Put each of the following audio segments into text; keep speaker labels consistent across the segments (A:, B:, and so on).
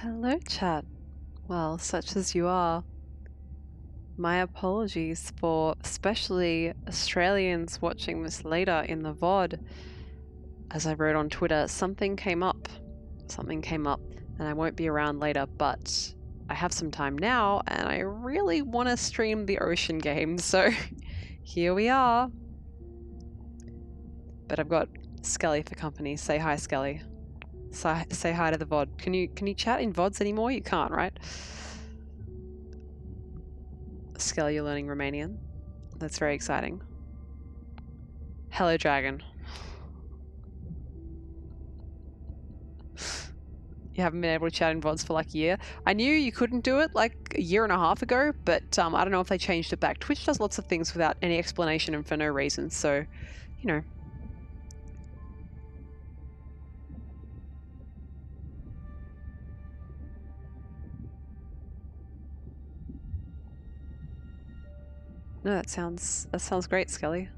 A: Hello, chat. Well, such as you are. My apologies for especially Australians watching this later in the VOD. As I wrote on Twitter, something came up. Something came up, and I won't be around later, but I have some time now, and I really want to stream the ocean game, so here we are. But I've got Skelly for company. Say hi, Skelly. Say hi to the VOD. Can you chat in VODs anymore? You can't, right? Skelly, you're learning Romanian. That's very exciting. Hello, dragon. You haven't been able to chat in VODs for like a year. I knew you couldn't do it like a year and a half ago, but I don't know if they changed it back. Twitch does lots of things without any explanation and for no reason, so, you know. No, that sounds great, Skelly.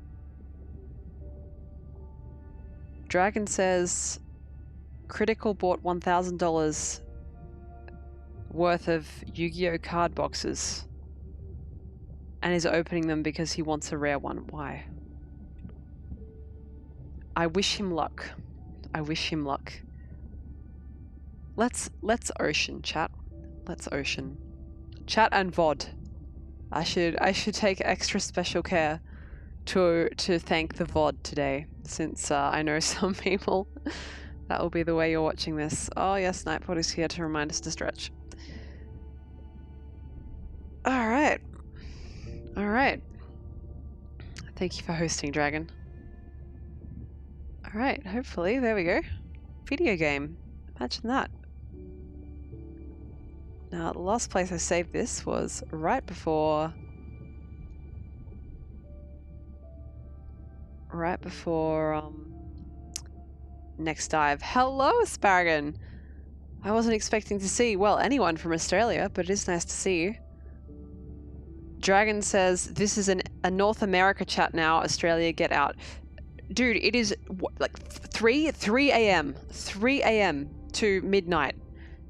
A: Dragon says Critical bought $1,000 worth of Yu-Gi-Oh card boxes and is opening them because he wants a rare one. Why? I wish him luck. I wish him luck. Let's ocean, chat. Let's ocean. Chat and VOD. I should take extra special care to thank the VOD today, since I know some people that will be the way you're watching this. Oh yes, Nightbot is here to remind us to stretch. Alright. Alright. Thank you for hosting, Dragon. Alright, hopefully, there we go. Video game. Imagine that. Now, the last place I saved this was right before next dive. Hello, Asparagon! I wasn't expecting to see, well, anyone from Australia, but it is nice to see you. Dragon says, this is a North America chat now, Australia, get out. Dude, it is like 3 a.m. 3 a.m. to midnight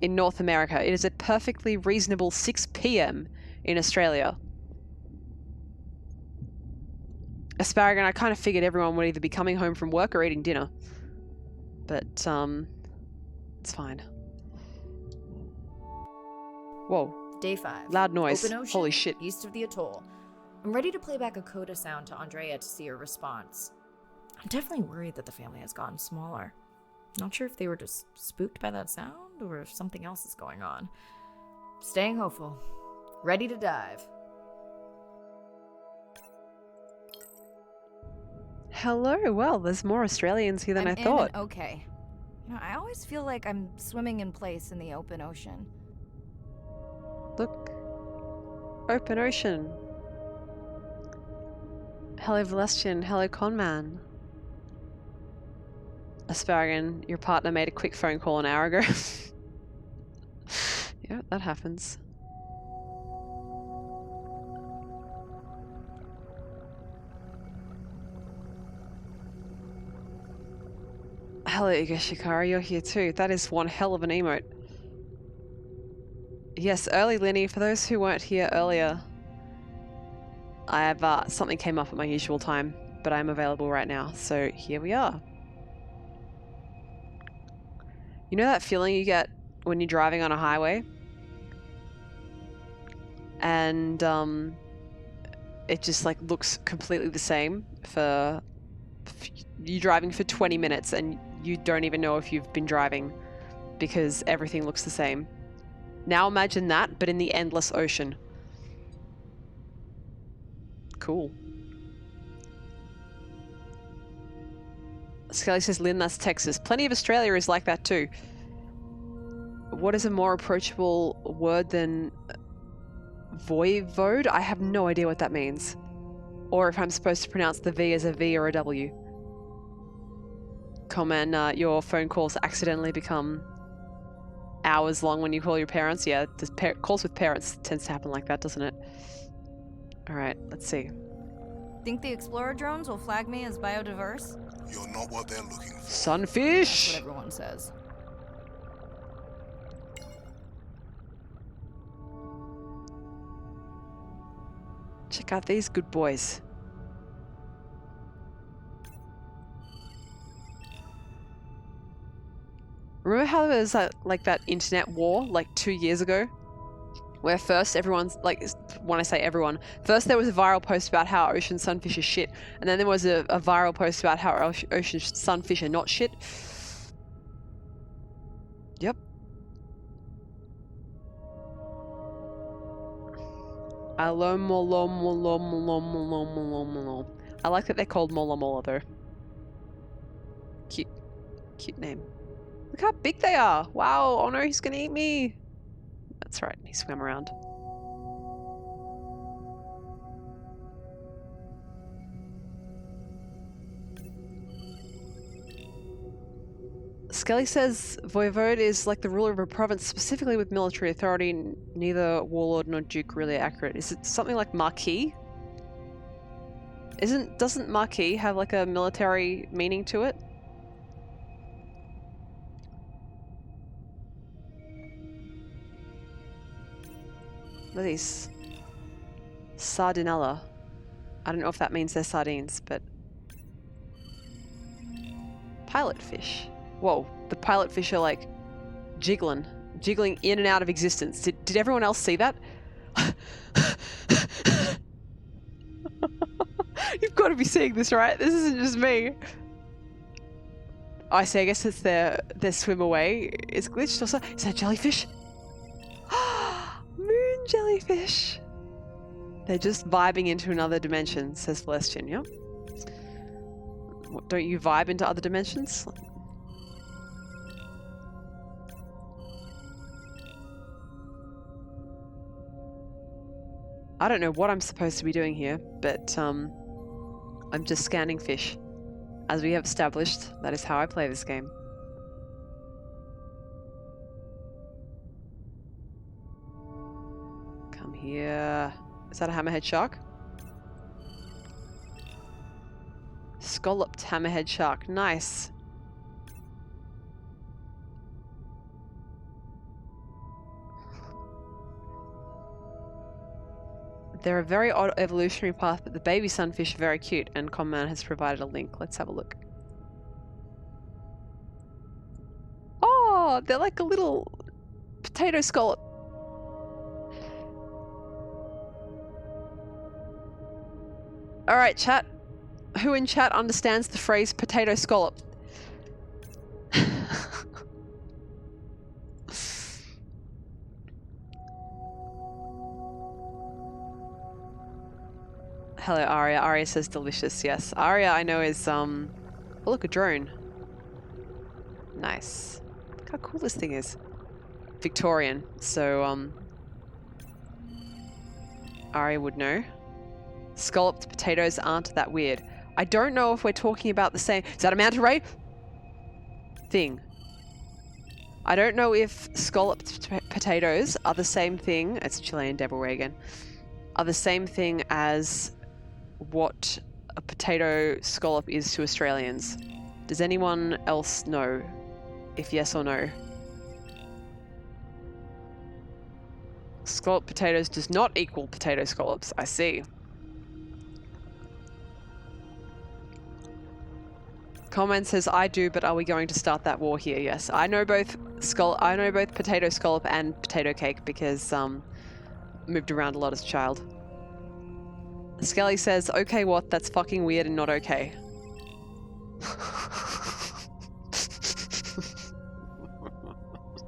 A: in North America. It is a perfectly reasonable 6 p.m. in Australia. Asparagon, I kind of figured everyone would either be coming home from work or eating dinner. But, it's fine. Whoa.
B: Day 5.
A: Loud noise.
B: Open ocean,
A: Holy shit.
B: East of the atoll. I'm ready to play back a coda sound to Andrea to see her response. I'm definitely worried that the family has gotten smaller. Not sure if they were just spooked by that sound or if something else is going on. Staying hopeful. Ready to dive.
A: Hello. Well, there's more Australians here than I thought.
C: Okay. You know, I always feel like I'm swimming in place in the open ocean.
A: Look. Open ocean. Hello, Valestian. Hello, Conman. Asparagon, your partner made a quick phone call an hour ago. Yeah, that happens. Hello, Igashikara, you're here too. That is one hell of an emote. Yes, early Linnie. For those who weren't here earlier, I have something came up at my usual time, but I'm available right now, so here we are. You know that feeling you get when you're driving on a highway? And it just like looks completely the same for you driving for 20 minutes and you don't even know if you've been driving because everything looks the same. Now imagine that, but in the endless ocean. Cool. Skelly says, Lynn, that's Texas. Plenty of Australia is like that too. What is a more approachable word than voivode? I have no idea what that means. Or if I'm supposed to pronounce the V as a V or a W. Comment, your phone calls accidentally become hours long when you call your parents. Yeah, calls with parents tends to happen like that, doesn't it? Alright, let's see.
C: Think the Explorer drones will flag me as biodiverse?
D: You're not what they're looking for.
A: Sunfish!
C: That's what everyone says.
A: Check out these good boys. Remember how there was like that internet war like 2 years ago? Where first everyone's like, when I say everyone, first there was a viral post about how ocean sunfish are shit, and then there was a viral post about how ocean sunfish are not shit. Yep. I like that they're called Mola Mola though. Cute. Cute name. Look how big they are. Wow. Oh no, he's gonna eat me. That's right. He swam around. Skelly says Voivode is like the ruler of a province, specifically with military authority. Neither warlord nor duke really accurate. Is it something like Marquis? Doesn't Marquis have like a military meaning to it? What are these? Sardinella. I don't know if that means they're sardines, but... Pilot fish. Whoa, the pilot fish are like jiggling in and out of existence. Did everyone else see that? You've got to be seeing this, right? This isn't just me. Oh, I see. I guess it's their swim away. It's glitched or so. Is that jellyfish? Moon jellyfish. They're just vibing into another dimension, says Celestian, yeah? What, don't you vibe into other dimensions? I don't know what I'm supposed to be doing here, but I'm just scanning fish. As we have established, that is how I play this game. Come here. Is that a hammerhead shark? Scalloped hammerhead shark. Nice. They're a very odd evolutionary path, but the baby sunfish are very cute, and Comman has provided a link. Let's have a look. Oh, they're like a little potato scallop. Alright, chat. Who in chat understands the phrase potato scallop? Hello, Aria. Aria says delicious, yes. Aria, I know, is, oh, look, a drone. Nice. Look how cool this thing is. Victorian, so, Aria would know. Scalloped potatoes aren't that weird. I don't know if we're talking about the same... Is that a manta ray? Thing. I don't know if scalloped potatoes are the same thing... It's Chilean devil ray again. Are the same thing as what a potato scallop is to Australians. Does anyone else know? If yes or no. Scalloped potatoes does not equal potato scallops. I see. Comment says, I do, but are we going to start that war here? Yes. I know both potato scallop and potato cake because moved around a lot as a child. Skelly says, okay, what? That's fucking weird and not okay.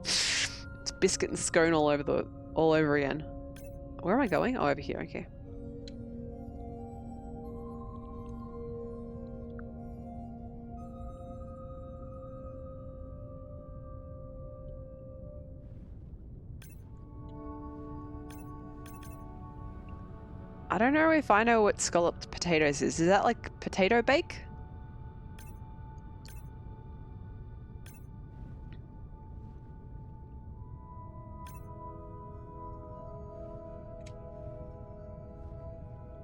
A: It's biscuit and scone all over again. Where am I going? Oh, over here, okay. I don't know if I know what scalloped potatoes is. Is that like potato bake?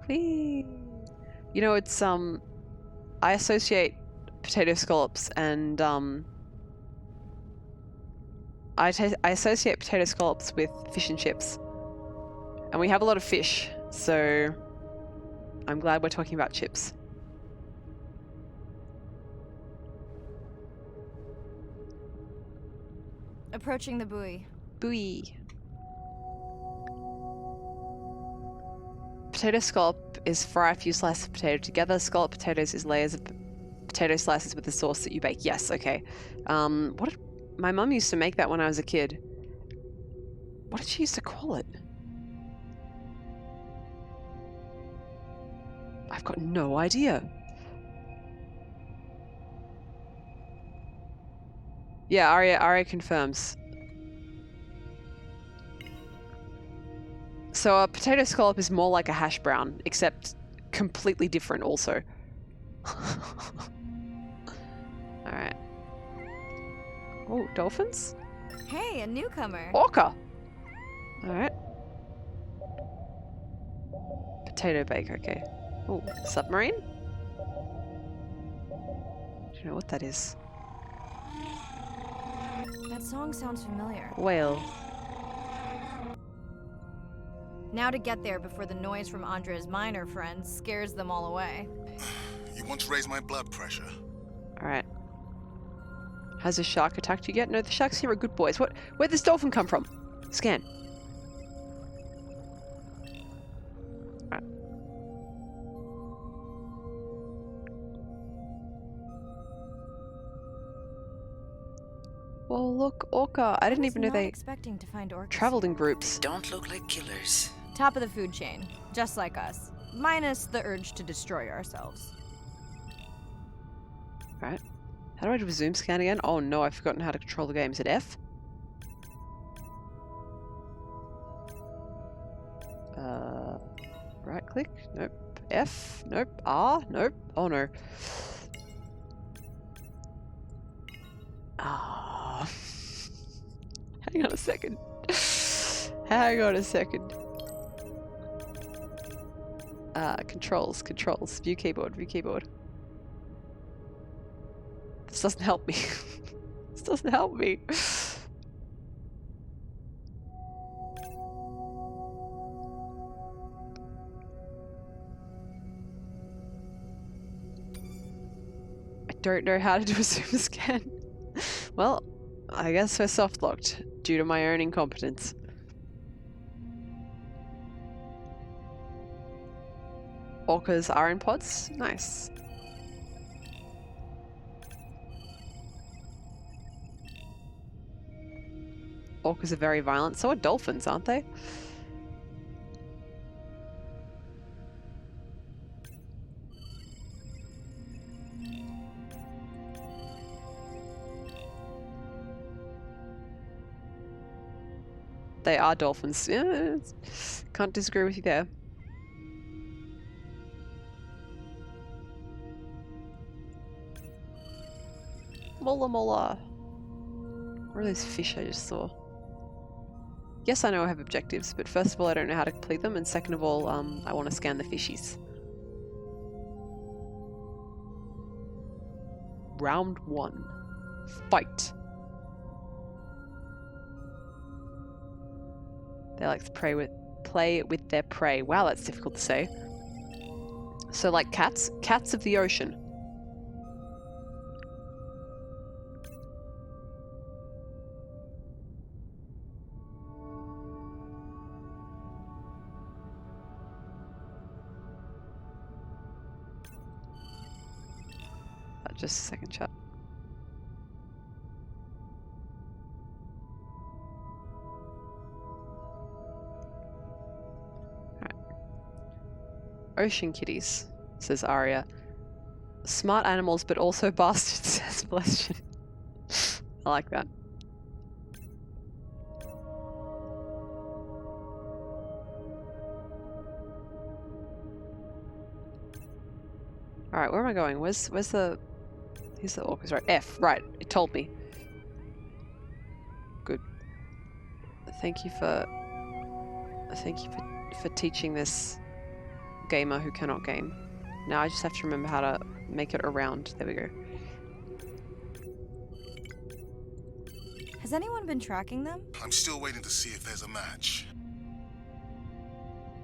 A: Whee! You know, it's I associate potato scallops and I associate potato scallops with fish and chips. And we have a lot of fish, so I'm glad we're talking about chips.
C: Approaching the buoy.
A: Buoy. Potato scallop is fry a few slices of potato together. Scallop potatoes is layers of potato slices with the sauce that you bake. Yes, okay. My mum used to make that when I was a kid. What did she used to call it? I've got no idea. Yeah, Arya confirms. So a potato scallop is more like a hash brown, except completely different also. Alright. Oh, dolphins?
C: Hey, a newcomer.
A: Orca! Alright. Potato bake, okay. Oh, submarine? Do you know what that is?
C: That song sounds familiar.
A: Whale.
C: Now to get there before the noise from Andre's miner friends scares them all away.
D: You want to raise my blood pressure?
A: Alright. Has a shark attacked you yet? No, the sharks here are good boys. Where'd this dolphin come from? Scan. Alright. Well, look, orca. I didn't even know they
C: expecting to find orcas
A: traveled in
C: here.
A: groups.
E: Don't look like killers.
C: Top of the food chain, just like us. Minus the urge to destroy ourselves.
A: Right. How do I do a zoom scan again? Oh no, I've forgotten how to control the game. Is it F? Right click? Nope. F? Nope. R? Nope. Oh no. Ah. Hang on a second. Hang on a second. Controls. View keyboard. This doesn't help me. This doesn't help me. I don't know how to do a zoom scan. Well, I guess we're soft locked due to my own incompetence. Orcas are in pods? Nice. Orcas are very violent. So are dolphins, aren't they? They are dolphins. Yeah, can't disagree with you there. Mola. Where are those fish I just saw? Yes, I know I have objectives, but first of all, I don't know how to complete them, and second of all, I want to scan the fishies. Round 1. Fight. They like to play with their prey. Wow, that's difficult to say. So like cats of the ocean. Just a second, chat. Alright. Ocean kitties, says Arya. Smart animals, but also bastards, says Celestian. I like that. Alright, where am I going? Where's the... Here's the orcas, right? F, right. It told me. Good. Thank you for teaching this gamer who cannot game. Now I just have to remember how to make it around. There we go.
C: Has anyone been tracking them?
D: I'm still waiting to see if there's a match.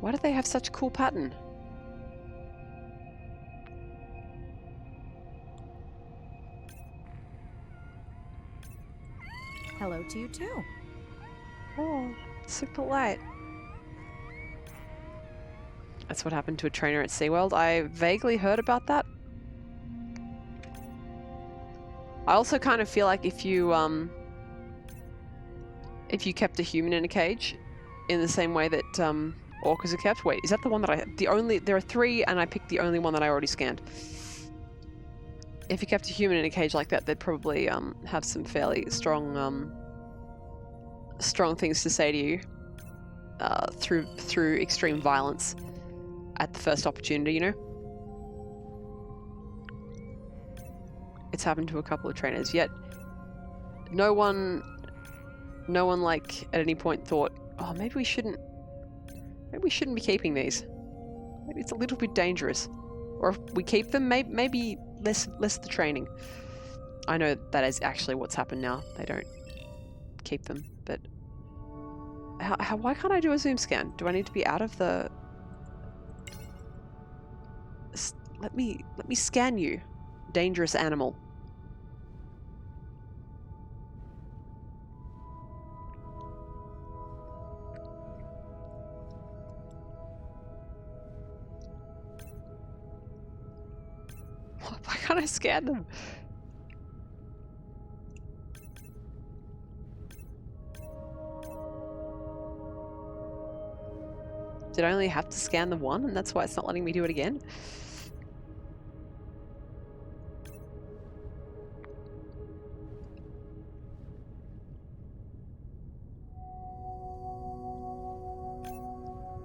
A: Why do they have such a cool pattern?
C: Hello to you too.
A: Oh, super light. That's what happened to a trainer at SeaWorld. I vaguely heard about that. I also kind of feel like if you kept a human in a cage in the same way that orcas are kept. Wait, is that the one that there are 3 and I picked the only one that I already scanned. If you kept a human in a cage like that, they'd probably have some fairly strong things to say to you through extreme violence at the first opportunity, you know? It's happened to a couple of trainers, yet no one like at any point thought, oh, maybe we shouldn't be keeping these. Maybe it's a little bit dangerous. Or if we keep them, maybe less the training. I know that is actually what's happened now. They don't keep them, but why can't I do a zoom scan? Do I need to be out of the... Let me scan you, dangerous animal. Why can't I scan them? Did I only have to scan the one and that's why it's not letting me do it again?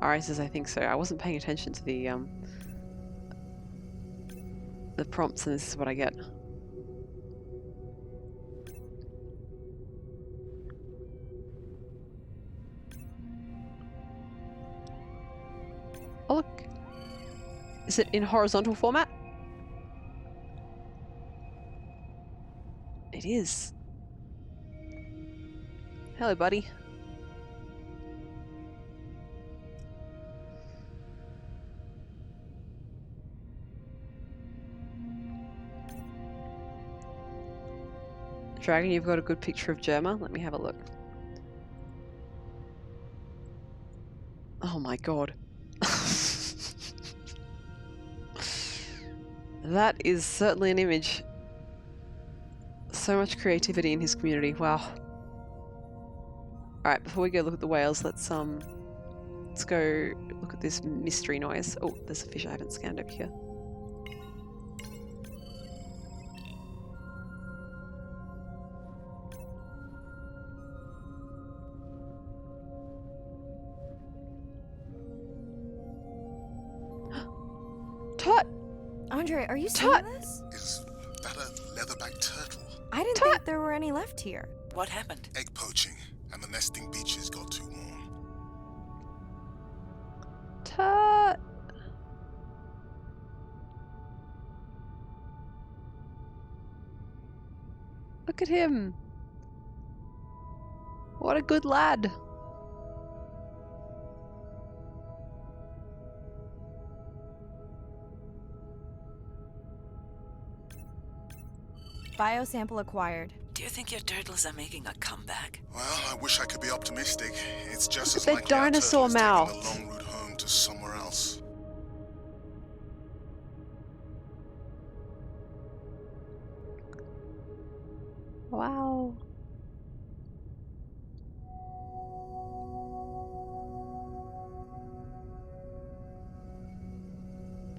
A: Alright, says I think so. I wasn't paying attention to the prompts, and this is what I get. Oh look! Is it in horizontal format? It is. Hello, buddy. Dragon, you've got a good picture of Germa. Let me have a look. Oh my god. That is certainly an image. So much creativity in his community. Wow. Alright, before we go look at the whales, let's go look at this mystery noise. Oh, there's a fish I haven't scanned over here. Tut!
C: Andre, are you
A: Tut!
C: seeing this?
D: Is that a leatherback turtle?
C: I didn't think there were any left here.
E: What happened?
D: Egg poaching, and the nesting beaches got too warm.
A: Tut! Look at him! What a good lad!
C: Biosample acquired.
E: Do you think your turtles are making a comeback?
D: Well, I wish I could be optimistic. It's just
A: Look
D: as
A: at
D: likely
A: that
D: our
A: dinosaur
D: turtle is
A: mouth.
D: taking the long route home to somewhere else.
A: Wow.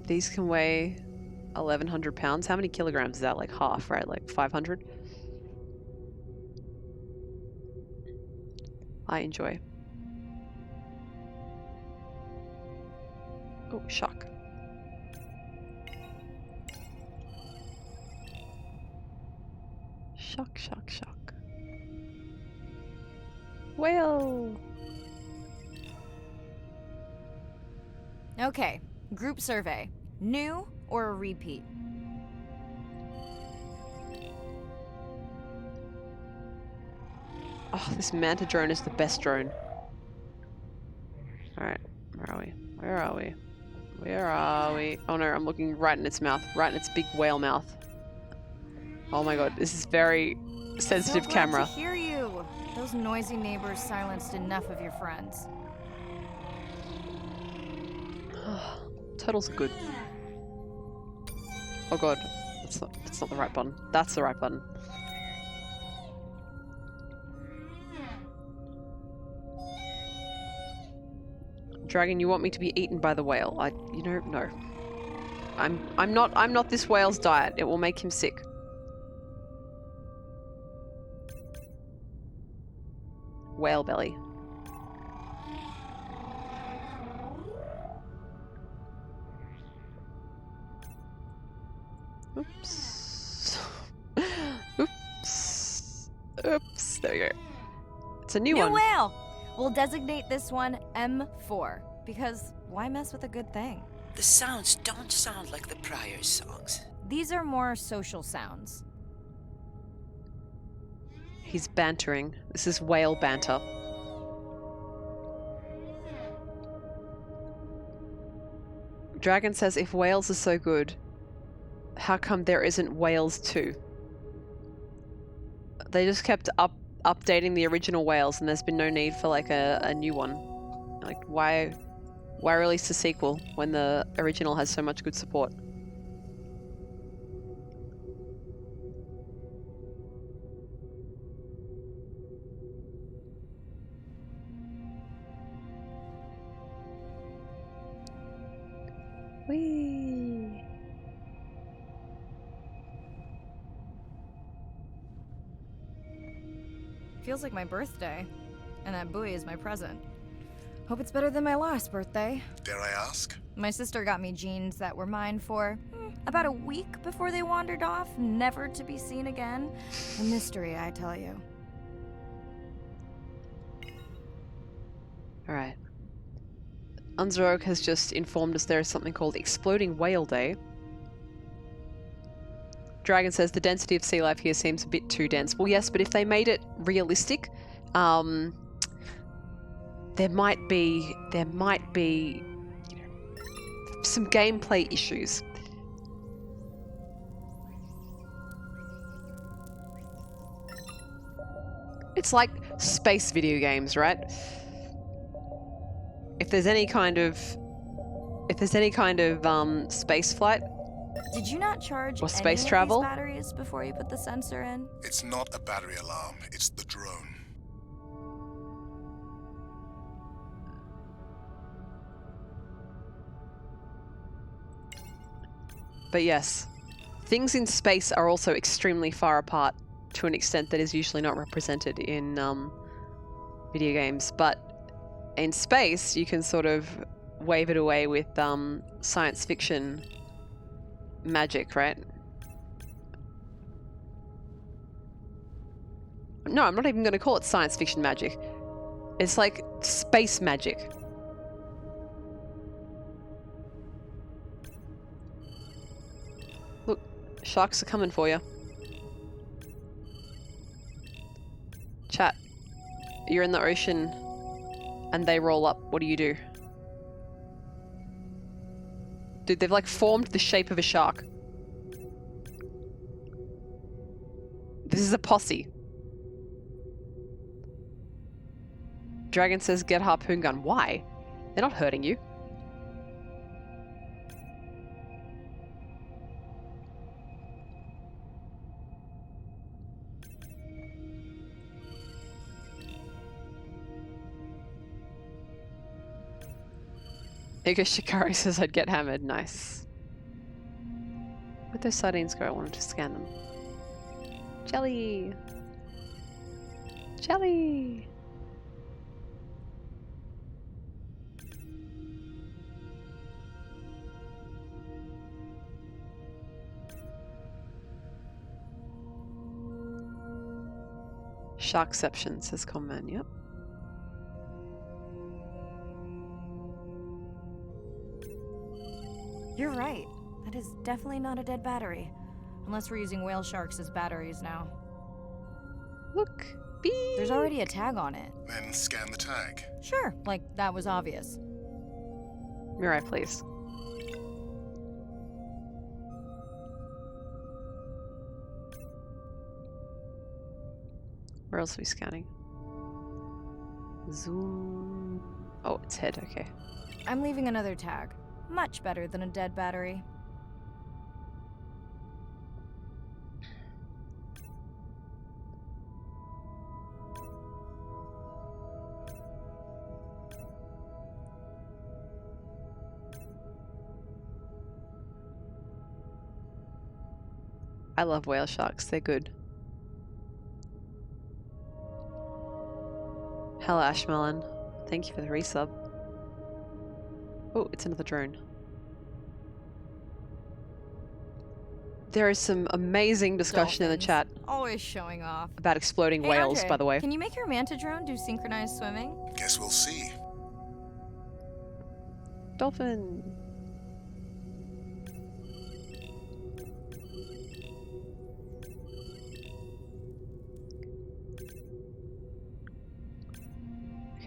A: These can weigh 1,100 pounds. How many kilograms is that? Like half, right? Like 500? I enjoy. Oh, shock. Shock, shock, shock. Whale!
C: Okay, group survey. New or a repeat?
A: Oh, this manta drone is the best drone. Alright, where are we? Where are we? Where are we? Oh no, I'm looking right in its mouth. Right in its big whale mouth. Oh my god, this is very sensitive
C: So glad
A: camera.
C: to hear you. Those noisy neighbors silenced enough of your friends.
A: Turtles are good. Oh god, that's not the right button. That's the right button. Dragon, you want me to be eaten by the whale? No. I'm not this whale's diet. It will make him sick. Whale belly. Oops. Oops. Oops. There we go. It's a new one.
C: whale! We'll designate this one M4, because why mess with a good thing?
E: The sounds don't sound like the prior songs.
C: These are more social sounds.
A: He's bantering. This is whale banter. Dragon says if whales are so good, how come there isn't whales too? They just kept updating the original whales and there's been no need for like a new one. Like why release a sequel when the original has so much good support? Whee!
C: Feels like my birthday, and that buoy is my present. Hope it's better than my last birthday.
D: Dare I ask?
C: My sister got me jeans that were mine for about a week before they wandered off, never to be seen again. A mystery, I tell you.
A: Alright. Unzerog has just informed us there is something called Exploding Whale Day. Dragon says the density of sea life here seems a bit too dense. Well, yes, but if they made it realistic, there might be some gameplay issues. It's like space video games, right? If there's any kind of space flight
C: Did you not charge
A: or space
C: any
A: travel,
C: of these batteries before you put the sensor in?
D: It's not a battery alarm, it's the drone.
A: but yes, things in space are also extremely far apart to an extent that is usually not represented in video games. But in space, you can sort of wave it away with science fiction magic, right? No, I'm not even going to call it science fiction magic. It's like space magic. Look, sharks are coming for you. Chat, you're in the ocean and they roll up. What do you do? Dude, they've like formed the shape of a shark. This is a posse. Dragon says get harpoon gun. Why? They're not hurting you. Ika Shikari says I'd get hammered. Nice. Where'd those sardines go? I wanted to scan them. Jelly! Jelly! Sharkception, says Conman, yep.
C: You're right. That is definitely not a dead battery. Unless we're using whale sharks as batteries now.
A: Look, beep!
C: There's already a tag on it.
D: Then scan the tag.
C: Sure, like that was obvious.
A: Mirai, please. Where else are we scanning? Zoom. Oh, it's head, okay.
C: I'm leaving another tag. Much better than a dead battery.
A: I love whale sharks, they're good. Hello, Ashmelon. Thank you for the resub. Oh, it's another drone. There is some amazing discussion in the
C: Dolphins.
A: chat
C: Always showing off.
A: about exploding
C: Hey,
A: whales,
C: Andre,
A: by the way.
C: Can you make your manta drone do synchronized swimming?
D: Guess we'll see.
A: Dolphin!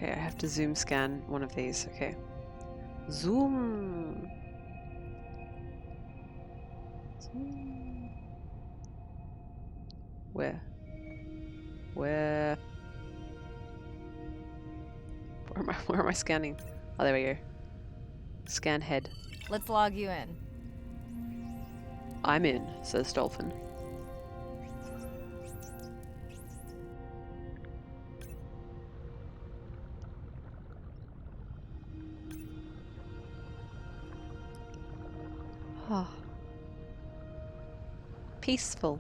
A: Okay, I have to zoom scan one of these. Okay. Zoom! Zoom. Where? Where am I scanning? Oh, there we go. Scan head.
C: Let's log you in.
A: I'm in, says Dolphin. Ah. Peaceful.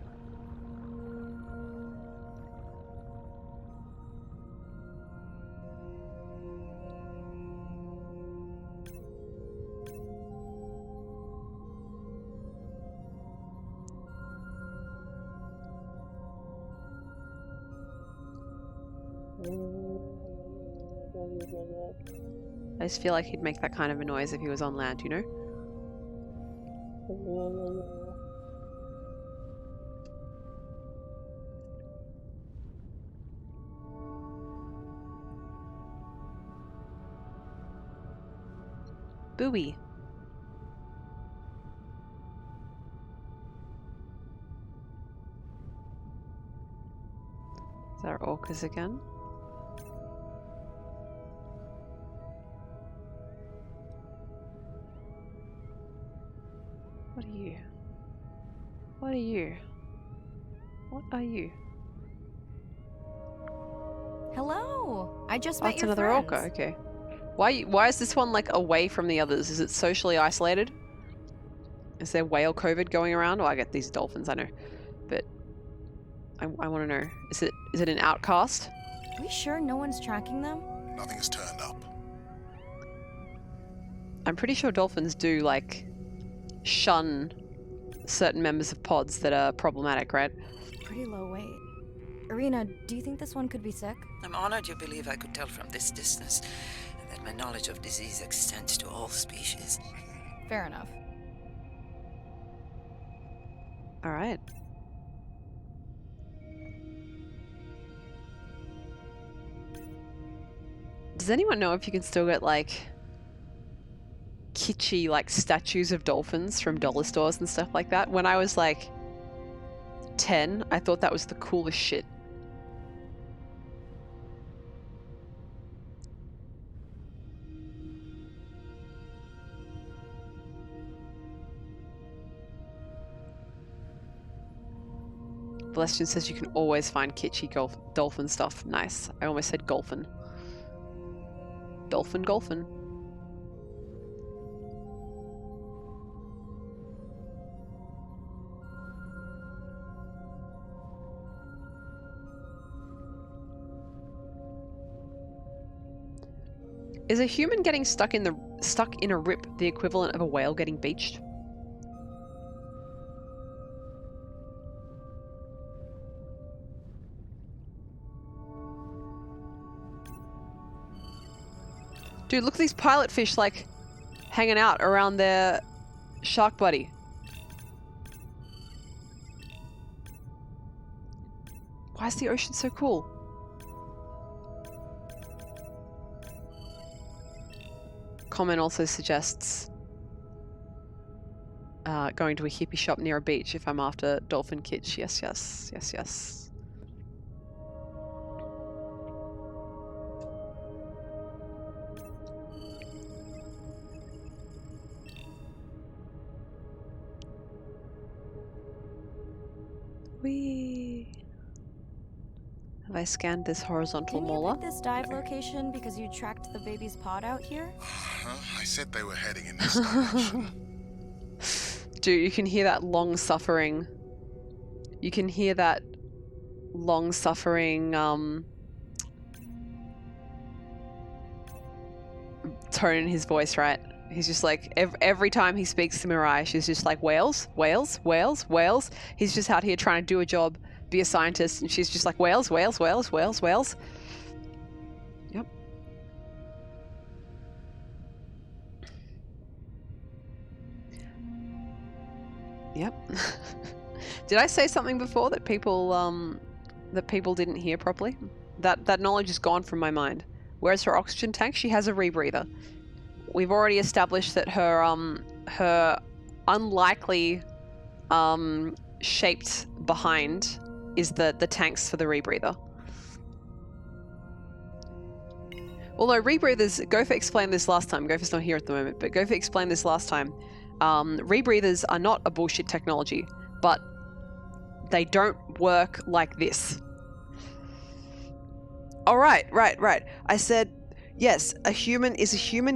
A: I just feel like he'd make that kind of a noise if he was on land, you know? Buoy. Is that our orcas again? What are you? What are you? What are you?
C: Hello. I just
A: Oh,
C: met
A: it's
C: your
A: another
C: friends.
A: orca. Okay. Why is this one like away from the others? Is it socially isolated? Is there whale COVID going around? Oh, I get these dolphins, I know, but I want to know. Is it an outcast?
C: Are we sure no one's tracking them?
D: Nothing has turned up.
A: I'm pretty sure dolphins do like shun certain members of pods that are problematic, right?
C: Pretty low weight. Irina, do you think this one could be sick?
E: I'm honored you believe I could tell from this distance, and that my knowledge of disease extends to all species.
C: Fair enough.
A: All right. Does anyone know if you can still get like kitschy like statues of dolphins from dollar stores and stuff like that? When I was like 10, I thought that was the coolest shit. Celestian says you can always find kitschy dolphin stuff. Nice. I almost said golfin. Golfin. Is a human getting stuck in a rip the equivalent of a whale getting beached? Dude, look at these pilot fish like hanging out around their shark buddy. Why is the ocean so cool? Comment also suggests going to a hippie shop near a beach if I'm after dolphin kitsch. Yes. Whee! Have I scanned this horizontal
C: Didn't you
A: mauler?
C: pick this dive location because you tracked the baby's pod out here?
D: I said they were heading in this direction.
A: Dude, you can hear that long-suffering... You can hear that long-suffering, tone in his voice, right? He's just like, every time he speaks to Mirai, she's just like, whales, whales, whales, whales. He's just out here trying to do a job, be a scientist, and she's just like, whales, whales, whales, whales, whales. Yep. Yep. Did I say something before that people didn't hear properly? That knowledge is gone from my mind. Where's her oxygen tank? She has a rebreather. We've already established that her unlikely shaped behind is the tanks for the rebreather. Although rebreathers, Gopher explained this last time. Gopher's not here at the moment, but Gopher explained this last time. Rebreathers are not a bullshit technology, but they don't work like this. Oh, right. I said, yes, a human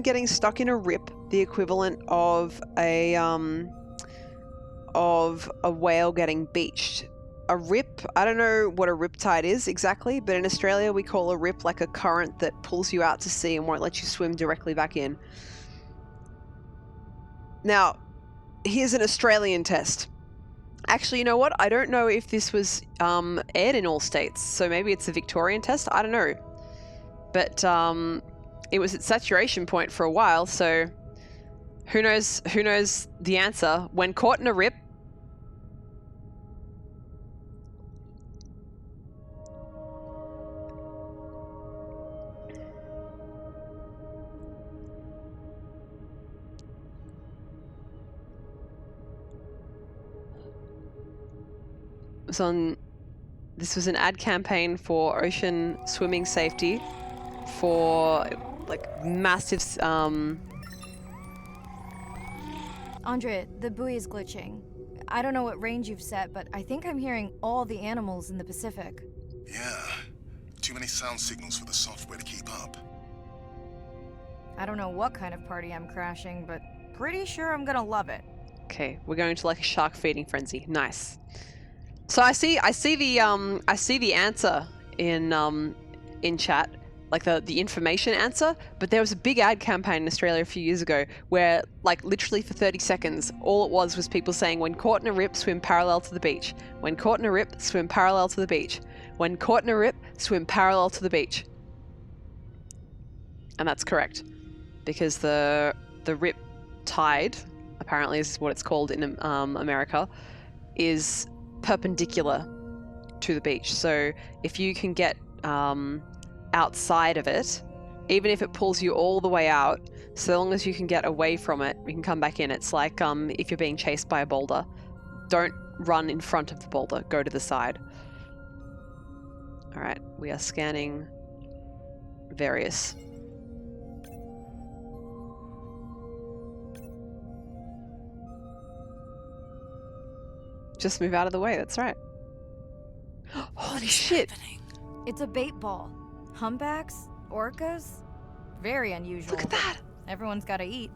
A: getting stuck in a rip the equivalent of a whale getting beached. A rip, I don't know what a riptide is exactly, but in Australia we call a rip like a current that pulls you out to sea and won't let you swim directly back in. Now, here's an Australian test. Actually, you know what? I don't know if this was aired in all states, so maybe it's a Victorian test. I don't know. But it was at saturation point for a while, so who knows the answer. When caught in a rip, this was an ad campaign for ocean swimming safety for like massive
C: Andrea, the buoy is glitching. I don't know what range you've set, but I think I'm hearing all the animals in the Pacific.
D: Yeah. Too many sound signals for the software to keep up.
C: I don't know what kind of party I'm crashing, but pretty sure I'm gonna love it.
A: Okay, we're going to like a shark feeding frenzy. Nice. So I see the answer in chat, like the information answer, but there was a big ad campaign in Australia a few years ago where like literally for 30 seconds all it was people saying, when caught in a rip, swim parallel to the beach. When caught in a rip, swim parallel to the beach. When caught in a rip, swim parallel to the beach. And that's correct, because the rip tide, apparently is what it's called in America, is perpendicular to the beach. So if you can get outside of it, even if it pulls you all the way out, so long as you can get away from it, you can come back in. It's like if you're being chased by a boulder, don't run in front of the boulder, go to the side. All right, we are scanning various. Just move out of the way, that's right. Holy shit!
E: Happening?
C: It's a bait ball. Humpbacks? Orcas? Very unusual.
A: Look at that!
C: Everyone's gotta eat.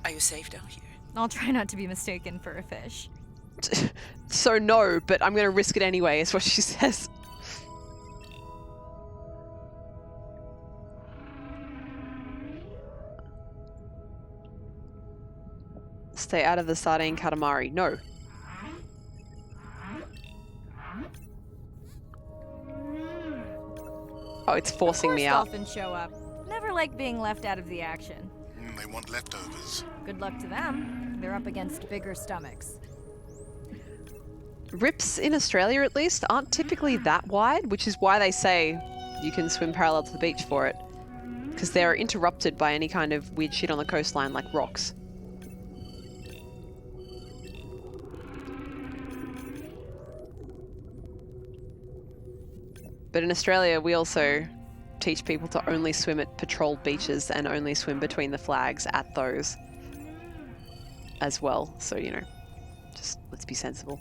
E: Are you safe down here?
C: I'll try not to be mistaken for a fish.
A: So no, but I'm gonna risk it anyway, is what she says. Stay out of the sardine calamari. No. Oh, it's forcing me out.
C: Dolphins show up. Never like being left out of the action.
D: They want leftovers.
C: Good luck to them. They're up against bigger stomachs.
A: Rips in Australia, at least, aren't typically that wide, which is why they say you can swim parallel to the beach for it. Because they're interrupted by any kind of weird shit on the coastline, like rocks. But in Australia, we also teach people to only swim at patrolled beaches and only swim between the flags at those as well. So, you know, just let's be sensible.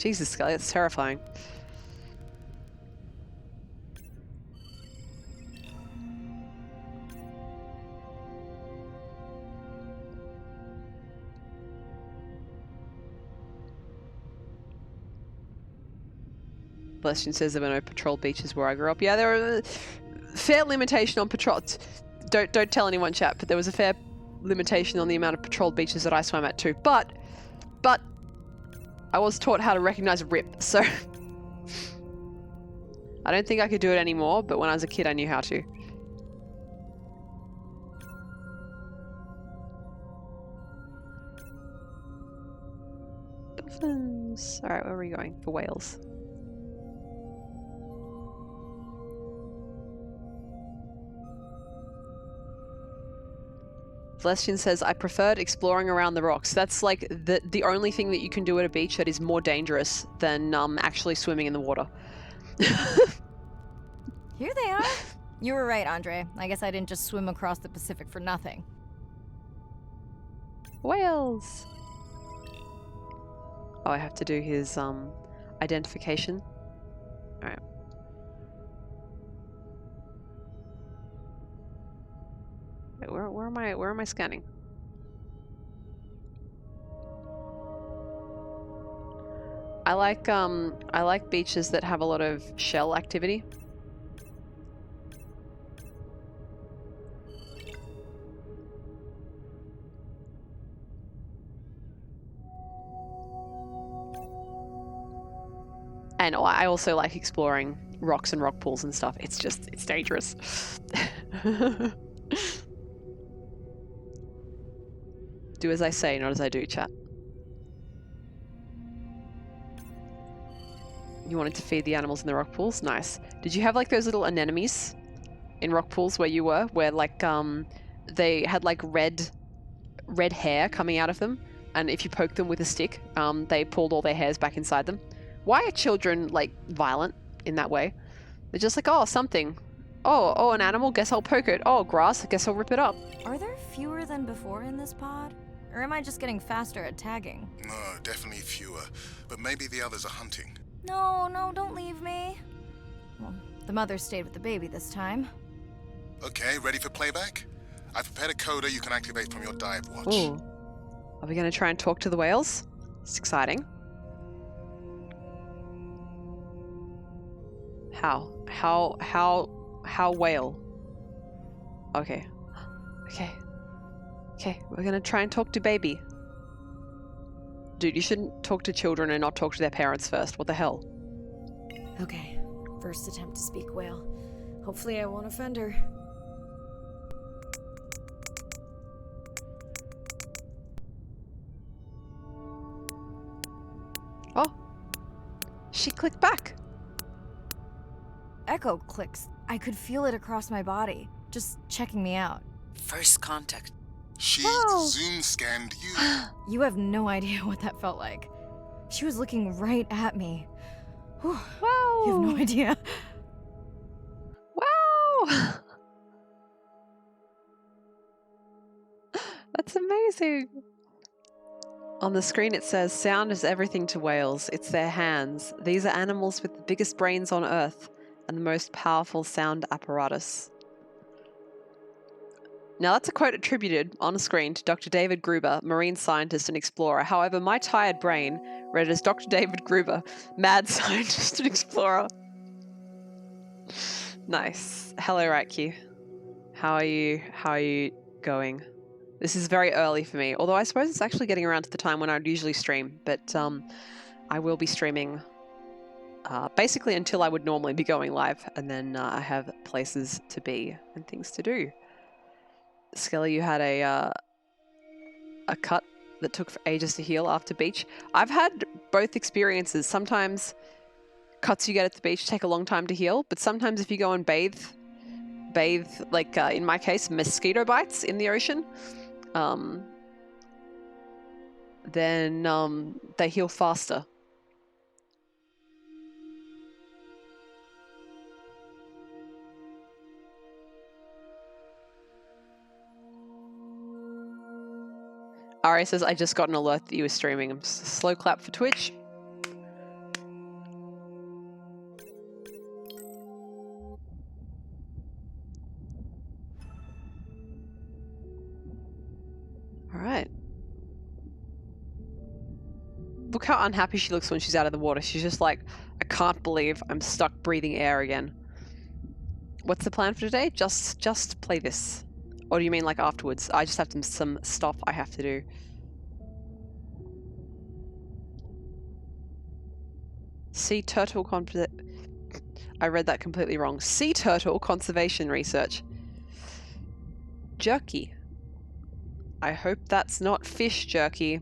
A: Jesus, Scully, that's terrifying. Celestian says there were no patrol beaches where I grew up. Yeah, there were a fair limitation on patrol. Don't tell anyone, chat, but there was a fair limitation on the amount of patrolled beaches that I swam at too. But I was taught how to recognize a rip, so I don't think I could do it anymore, but when I was a kid I knew how to. Dolphins. Alright, where are we going? For whales. Celestian says, I preferred exploring around the rocks. That's like the only thing that you can do at a beach that is more dangerous than actually swimming in the water.
C: Here they are. You were right, Andre. I guess I didn't just swim across the Pacific for nothing.
A: Whales! Oh, I have to do his identification. Alright. Where am I scanning? I like beaches that have a lot of shell activity. And I also like exploring rocks and rock pools and stuff. It's dangerous. Do as I say, not as I do, chat. You wanted to feed the animals in the rock pools? Nice. Did you have like those little anemones in rock pools where you were? Where like they had like red hair coming out of them, and if you poked them with a stick, they pulled all their hairs back inside them. Why are children like violent in that way? They're just like, oh, something. Oh, an animal, guess I'll poke it. Oh, grass, I guess I'll rip it up.
C: Are there fewer than before in this pod? Or am I just getting faster at tagging?
D: No, definitely fewer. But maybe the others are hunting.
C: No, don't leave me. Well, the mother stayed with the baby this time.
D: Okay, ready for playback? I've prepared a coda you can activate from your dive watch.
A: Ooh. Are we going to try and talk to the whales? It's exciting. How whale? Okay, we're gonna try and talk to baby. Dude, you shouldn't talk to children and not talk to their parents first. What the hell?
B: Okay, first attempt to speak whale. Hopefully I won't offend her.
A: Oh, she clicked back.
C: Echo clicks. I could feel it across my body, just checking me out.
E: First contact.
D: She
C: Whoa.
D: zoom scanned you.
C: You have no idea what that felt like. She was looking right at me. Whew.
A: Wow.
C: You have no idea.
A: Wow. That's amazing. On the screen it says, sound is everything to whales. It's their hands. These are animals with the biggest brains on Earth and the most powerful sound apparatus. Now that's a quote attributed on a screen to Dr. David Gruber, marine scientist and explorer. However, my tired brain read it as Dr. David Gruber, mad scientist and explorer. Nice. Hello, Raikyu. How are you going? This is very early for me, although I suppose it's actually getting around to the time when I would usually stream, but I will be streaming basically until I would normally be going live, and then I have places to be and things to do. Skelly, you had a cut that took ages to heal after beach. I've had both experiences. Sometimes cuts you get at the beach take a long time to heal, but sometimes if you go and bathe like in my case, mosquito bites in the ocean, then they heal faster. Ari says, I just got an alert that you were streaming. Slow clap for Twitch. Alright. Look how unhappy she looks when she's out of the water. She's just like, I can't believe I'm stuck breathing air again. What's the plan for today? Just play this. Or do you mean like afterwards? I just have some stuff I have to do. Sea turtle I read that completely wrong. Sea turtle conservation research. Jerky. I hope that's not fish jerky.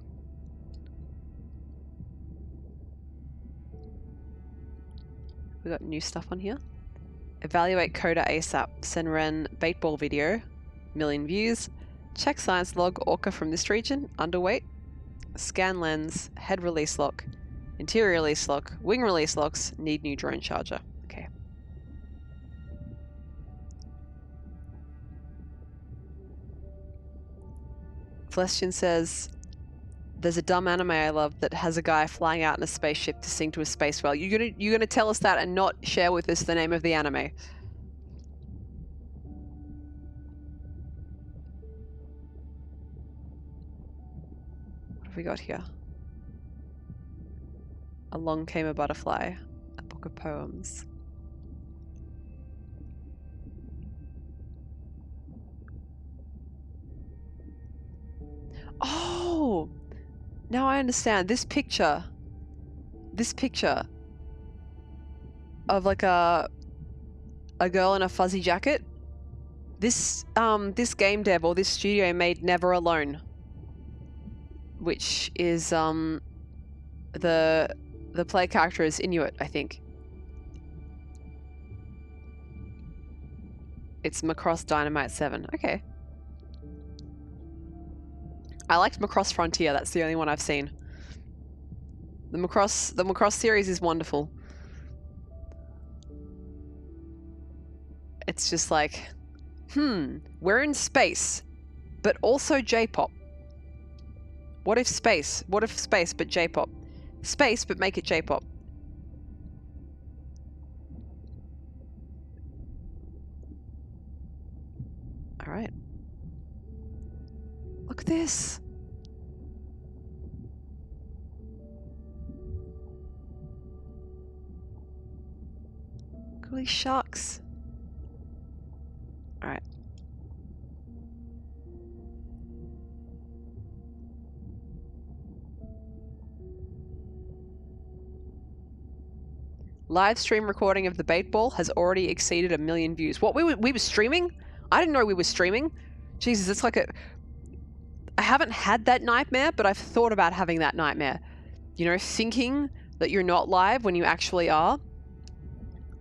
A: We got new stuff on here. Evaluate Coda ASAP. Senren bait ball video. 1,000,000 views. Check science log. Orca from this region. Underweight. Scan lens. Head release lock. Interior release lock. Wing release locks. Need new drone charger. Okay. Celestian says, there's a dumb anime I love that has a guy flying out in a spaceship to sing to a space whale. You're gonna tell us that and not share with us the name of the anime. What have we got here? Along Came a Butterfly, a book of poems. Oh! Now I understand. This picture of like a girl in a fuzzy jacket. This game dev or this studio made Never Alone, which is the play character is Inuit, I think. It's Macross Dynamite 7. Okay. I liked Macross Frontier. That's the only one I've seen. The Macross series is wonderful. It's just like, we're in space, but also J-pop. What if space? What if space but J-pop? Space but make it J-pop. All right. Look at this. Look at all these sharks. All right. Live stream recording of the bait ball has already exceeded 1,000,000 views. What, we were streaming? I didn't know we were streaming. Jesus, it's like I haven't had that nightmare, but I've thought about having that nightmare. You know, thinking that you're not live when you actually are.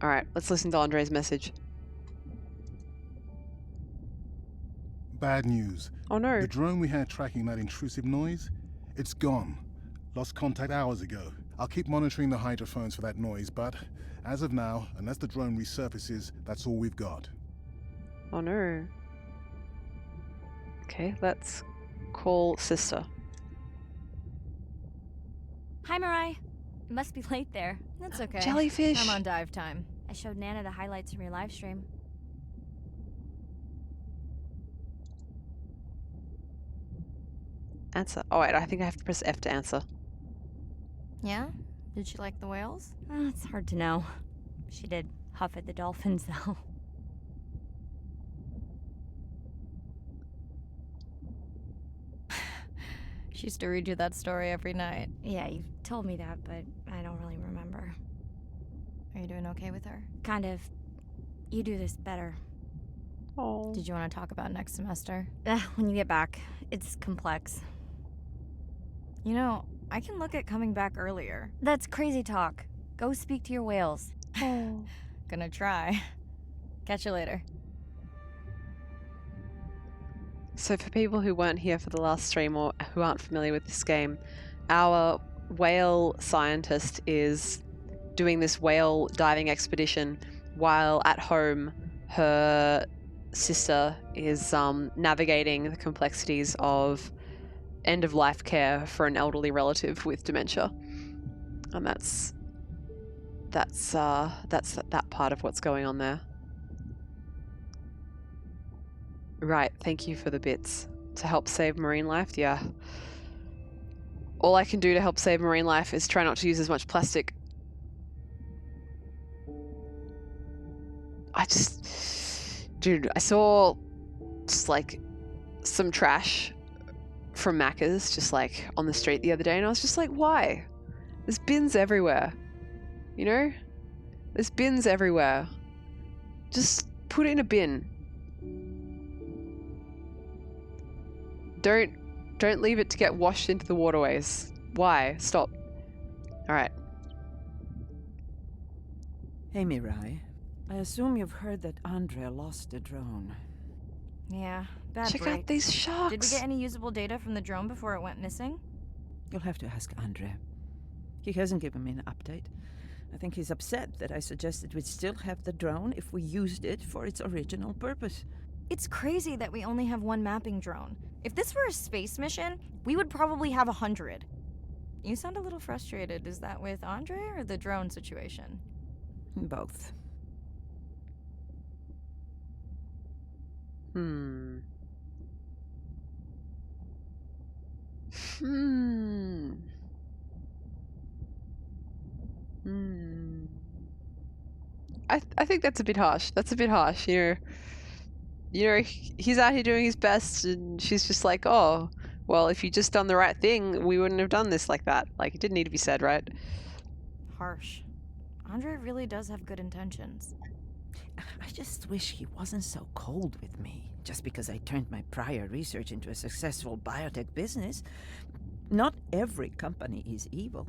A: All right, let's listen to Andre's message.
D: Bad news.
A: Oh no.
D: The drone we had tracking that intrusive noise, it's gone. Lost contact hours ago. I'll keep monitoring the hydrophones for that noise, but as of now, unless the drone resurfaces, that's all we've got.
A: Oh no. Okay, let's call sister.
C: Hi, Mirai. It must be late there.
B: That's okay.
A: Jellyfish.
C: I'm on dive time.
B: I showed Nana the highlights from your live stream.
A: Answer. Oh wait, I think I have to press F to answer.
C: Yeah? Did she like the whales?
B: It's hard to know. She did huff at the dolphins, though.
C: She used to read you that story every night.
B: Yeah, you told me that, but I don't really remember.
C: Are you doing okay with her?
B: Kind of. You do this better.
A: Oh.
C: Did you want to talk about next semester?
B: When you get back. It's complex.
C: You know, I can look at coming back earlier.
B: That's crazy talk. Go speak to your whales.
A: Oh.
C: Gonna try. Catch you later.
A: So for people who weren't here for the last stream or who aren't familiar with this game, our whale scientist is doing this whale diving expedition while at home her sister is navigating the complexities of end-of-life care for an elderly relative with dementia. And that's that part of what's going on there. Right, thank you for the bits. To help save marine life? Yeah. All I can do to help save marine life is try not to use as much plastic. Dude, I saw just like some trash from Macca's just like on the street the other day, and I was just like, why? There's bins everywhere. You know? There's bins everywhere. Just put it in a bin. Don't leave it to get washed into the waterways. Why? Stop. Alright.
F: Hey, Mirai. I assume you've heard that Andrea lost a drone.
C: Yeah, bad
A: Check
C: break.
A: out these sharks.
C: Did we get any usable data from the drone before it went missing?
F: You'll have to ask Andrea. He hasn't given me an update. I think he's upset that I suggested we'd still have the drone if we used it for its original purpose.
C: It's crazy that we only have one mapping drone. If this were a space mission, we would probably have 100. You sound a little frustrated. Is that with Andre or the drone situation?
F: Both.
A: I think that's a bit harsh. That's a bit harsh. You know, he's out here doing his best, and she's just like, oh, well, if you just done the right thing, we wouldn't have done this like that. Like, it didn't need to be said, right?
C: Harsh. Andre really does have good intentions.
F: I just wish he wasn't so cold with me, just because I turned my prior research into a successful biotech business. Not every company is evil.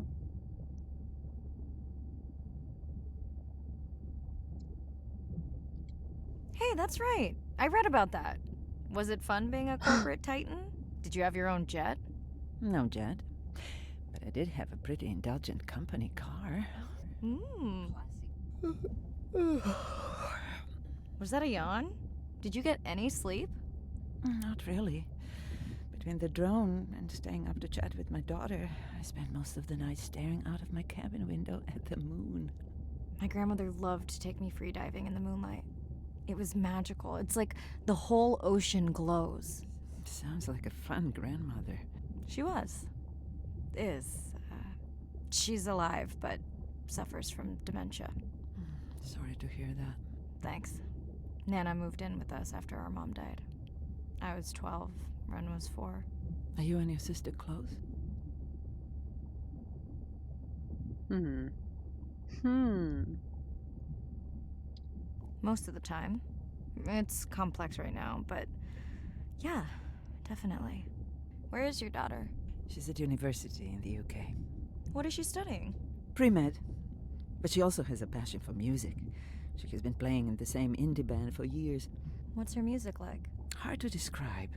C: Hey, that's right. I read about that. Was it fun being a corporate titan? Did you have your own jet?
F: No jet. But I did have a pretty indulgent company car.
C: Was that a yawn? Did you get any sleep?
F: Not really. Between the drone and staying up to chat with my daughter, I spent most of the night staring out of my cabin window at the moon.
C: My grandmother loved to take me free diving in the moonlight. It was magical. It's like the whole ocean glows.
F: Sounds like a fun grandmother.
C: She was. Is. She's alive, but suffers from dementia.
F: Sorry to hear that.
C: Thanks. Nana moved in with us after our mom died. I was 12. Ren was 4.
F: Are you and your sister close?
C: Most of the time. It's complex right now, but yeah, definitely. Where is your daughter?
F: She's at university in the UK.
C: What is she studying?
F: Pre-med. But she also has a passion for music. She has been playing in the same indie band for years.
C: What's her music like?
F: Hard to describe.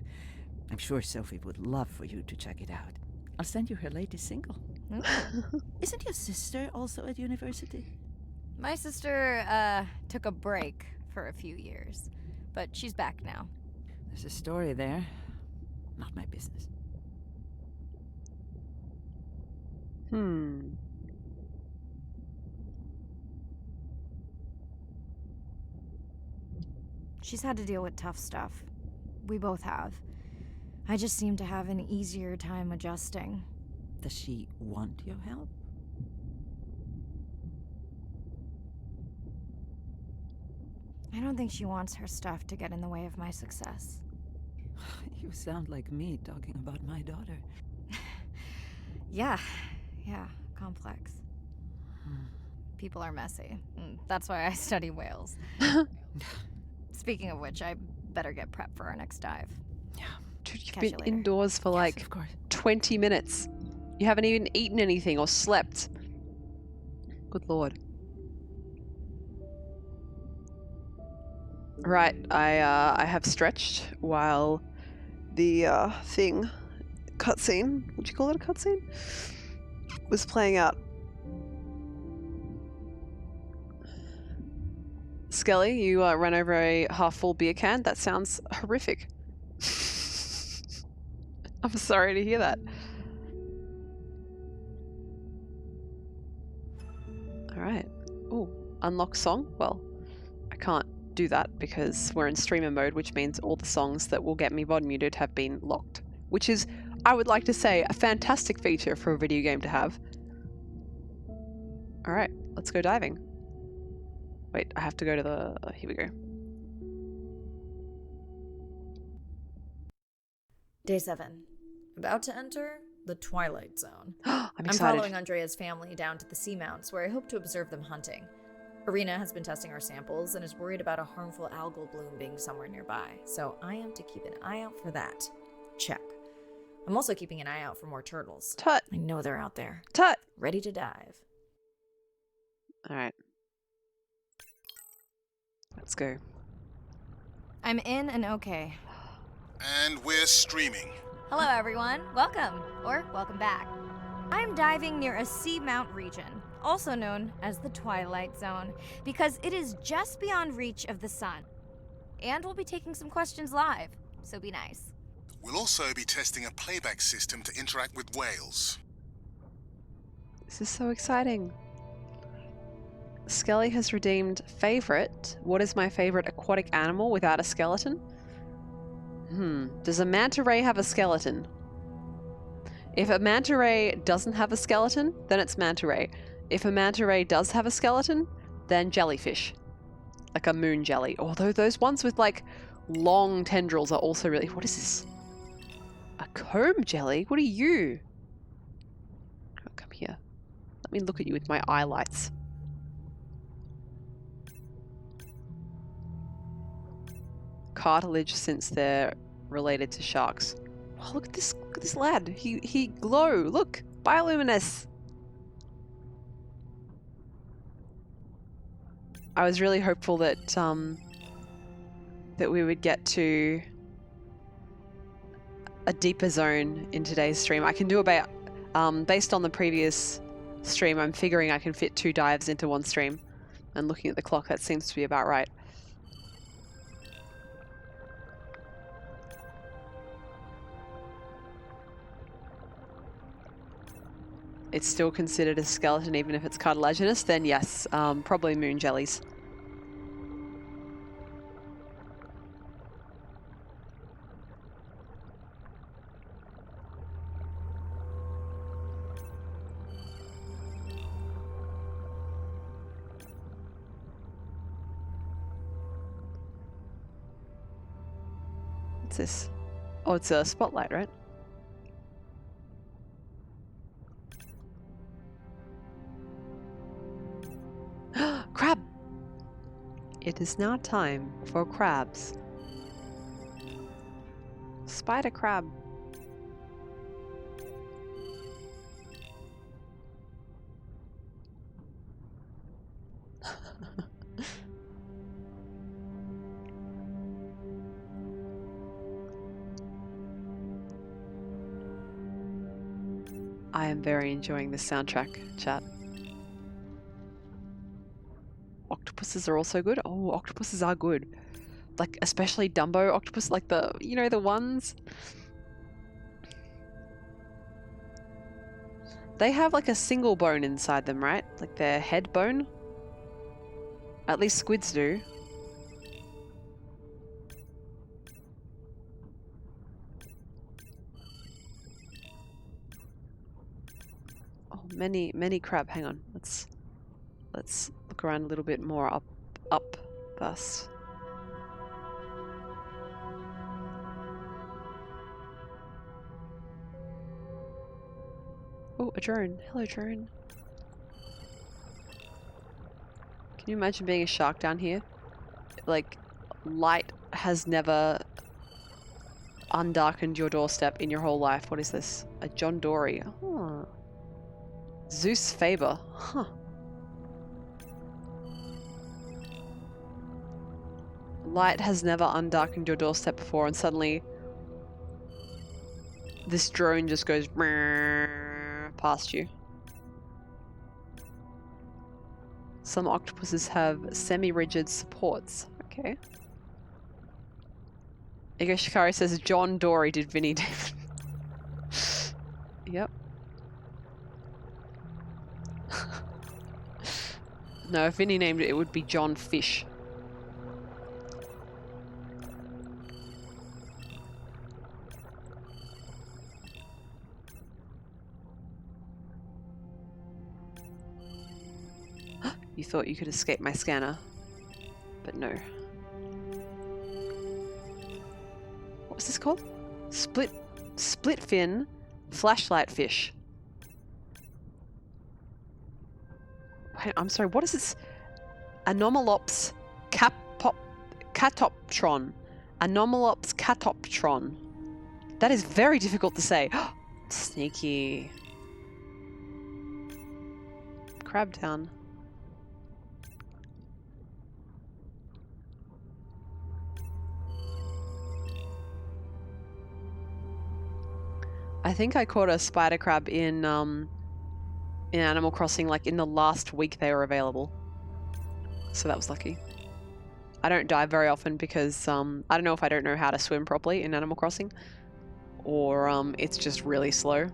F: I'm sure Sophie would love for you to check it out. I'll send you her latest single. Isn't your sister also at university?
C: My sister, took a break for a few years, but she's back now.
F: There's a story there. Not my business.
C: She's had to deal with tough stuff. We both have. I just seem to have an easier time adjusting.
F: Does she want your help?
C: I don't think she wants her stuff to get in the way of my success.
F: You sound like me talking about my daughter.
C: Yeah, complex. People are messy. That's why I study whales. Speaking of which, I better get prepped for our next dive.
F: Yeah.
A: Dude, you've
C: Catch
A: been
C: you later.
A: indoors for like
F: Of course.
A: 20 minutes. You haven't even eaten anything or slept. Good lord. Right, I have stretched while the cutscene, would you call it a cutscene? Was playing out. Skelly, you ran over a half-full beer can. That sounds horrific. I'm sorry to hear that. Alright. Oh, unlock song? Well, I can't do that because we're in streamer mode, which means all the songs that will get me VOD muted have been locked, which is, I would like to say, a fantastic feature for a video game to have. Alright, let's go diving. Wait, I have to go to the... here we go.
B: Day 7. About to enter the Twilight Zone.
A: I'm
B: I'm
A: excited.
B: following Andrea's family down to the seamounts, where I hope to observe them hunting. Arena has been testing our samples and is worried about a harmful algal bloom being somewhere nearby, so I am to keep an eye out for that. Check. I'm also keeping an eye out for more turtles.
A: Tut!
B: I know they're out there,
A: Tut!
B: ready to dive.
A: Alright. Let's go.
C: I'm in and okay.
D: And we're streaming.
C: Hello, everyone. Welcome, or welcome back. I'm diving near a seamount region, also known as the Twilight Zone, because it is just beyond reach of the sun. And we'll be taking some questions live, so be nice.
D: We'll also be testing a playback system to interact with whales.
A: This is so exciting. Skelly has redeemed favorite. What is my favorite aquatic animal without a skeleton? Does a manta ray have a skeleton? If a manta ray doesn't have a skeleton, then it's manta ray. If a manta ray does have a skeleton, then jellyfish. Like a moon jelly. Although those ones with like long tendrils are also really... What is this? A comb jelly? What are you? Oh, come here. Let me look at you with my eye lights. Cartilage, since they're related to sharks. Oh, look at this lad. He glow. Look, bioluminescence. I was really hopeful that that we would get to a deeper zone in today's stream. I can do about based on the previous stream, I'm figuring I can fit 2 dives into one stream. And looking at the clock, that seems to be about right. It's still considered a skeleton even if it's cartilaginous, then yes, probably moon jellies. What's this? Oh, it's a spotlight, right? Crab! It is now time for crabs. Spider crab. I am very enjoying this soundtrack, chat. Octopuses are also good. Oh, octopuses are good. Like, especially Dumbo octopus, like the, you know, the ones. They have like a single bone inside them, right? Like their head bone. At least squids do. Oh, many crab. Hang on. Let's look around a little bit more up first. Oh, a drone. Hello, drone. Can you imagine being a shark down here? Like, light has never undarkened your doorstep in your whole life. What is this? A John Dory. Oh. Zeus Faber. Huh. Light has never undarkened your doorstep before, and suddenly this drone just goes past you. Some octopuses have semi-rigid supports. Okay. Ego Shikari says John Dory did Vinny David. Yep. No, if Vinny named it, it would be John Fish. You thought you could escape my scanner, but no. What was this called? Split fin flashlight fish. Wait, I'm sorry, what is this? Anomalops catoptron. Anomalops catoptron. That is very difficult to say. Sneaky. Crabtown. I think I caught a spider crab in Animal Crossing, like in the last week they were available. So that was lucky. I don't dive very often because I don't know if I don't know how to swim properly in Animal Crossing, or it's just really slow.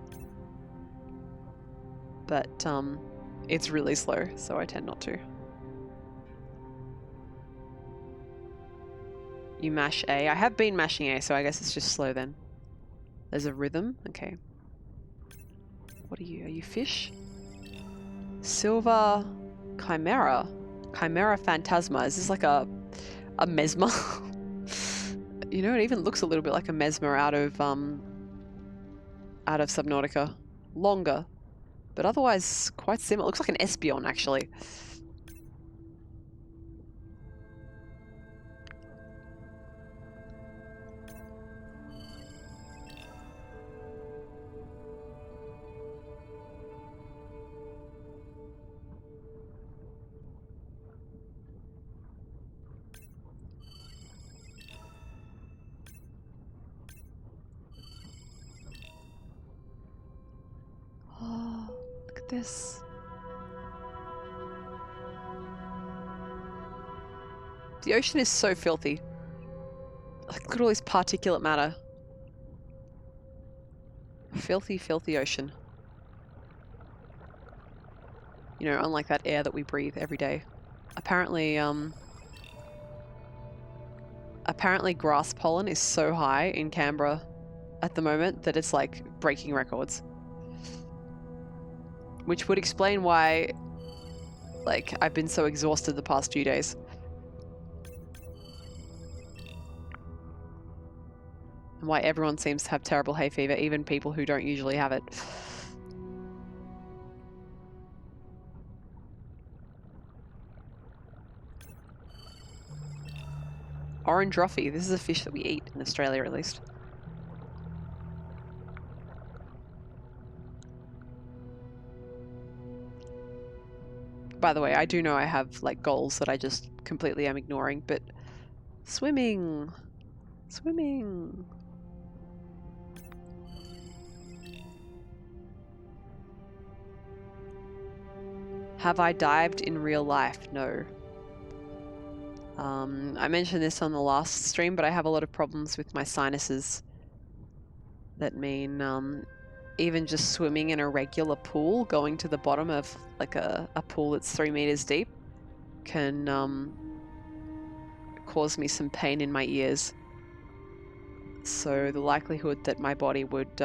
A: But it's really slow, so I tend not to. You mash A. I have been mashing A, so I guess it's just slow then. There's a rhythm. Okay. What are you? Are you fish? Silver chimera. Chimera phantasma. Is this like a mesmer? You know, it even looks a little bit like a mesmer out of Subnautica. Longer, but otherwise quite similar. It looks like an Espeon actually. Oh, look at this. The ocean is so filthy. Like, look at all this particulate matter. Filthy, filthy ocean. You know, unlike that air that we breathe every day. Apparently grass pollen is so high in Canberra at the moment that it's like breaking records. Which would explain why, like, I've been so exhausted the past few days. And why everyone seems to have terrible hay fever, even people who don't usually have it. Orange roughy. This is a fish that we eat in Australia, at least. By the way, I do know I have, like, goals that I just completely am ignoring, but swimming. Swimming. Have I dived in real life? No. I mentioned this on the last stream, but I have a lot of problems with my sinuses. That mean, even just swimming in a regular pool, going to the bottom of like a pool that's 3 meters deep, can cause me some pain in my ears. So the likelihood that my body would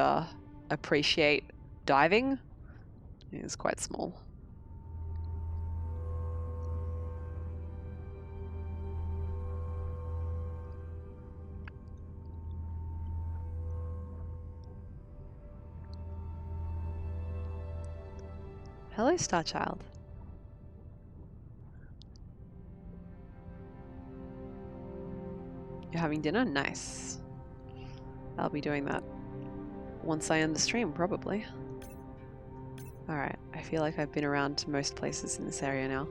A: appreciate diving is quite small. Hello, Starchild. You're having dinner? Nice. I'll be doing that once I end the stream, probably. Alright, I feel like I've been around to most places in this area now.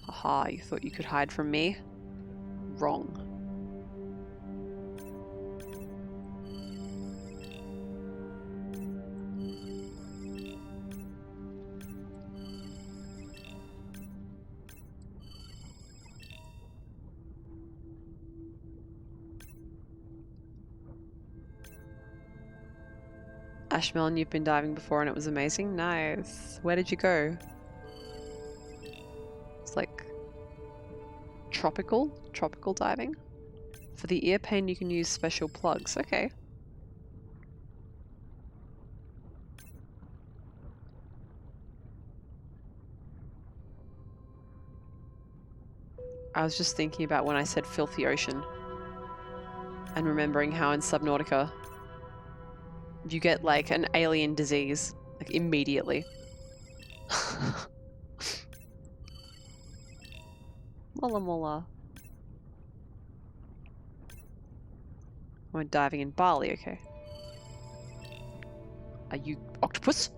A: Haha, you thought you could hide from me? Wrong. Ashmelon, you've been diving before and it was amazing? Nice. Where did you go? It's like tropical diving. For the ear pain you can use special plugs. Okay. I was just thinking about when I said filthy ocean. And remembering how in Subnautica you get like an alien disease, like immediately. Mola mola. We're diving in Bali, okay. Are you octopus?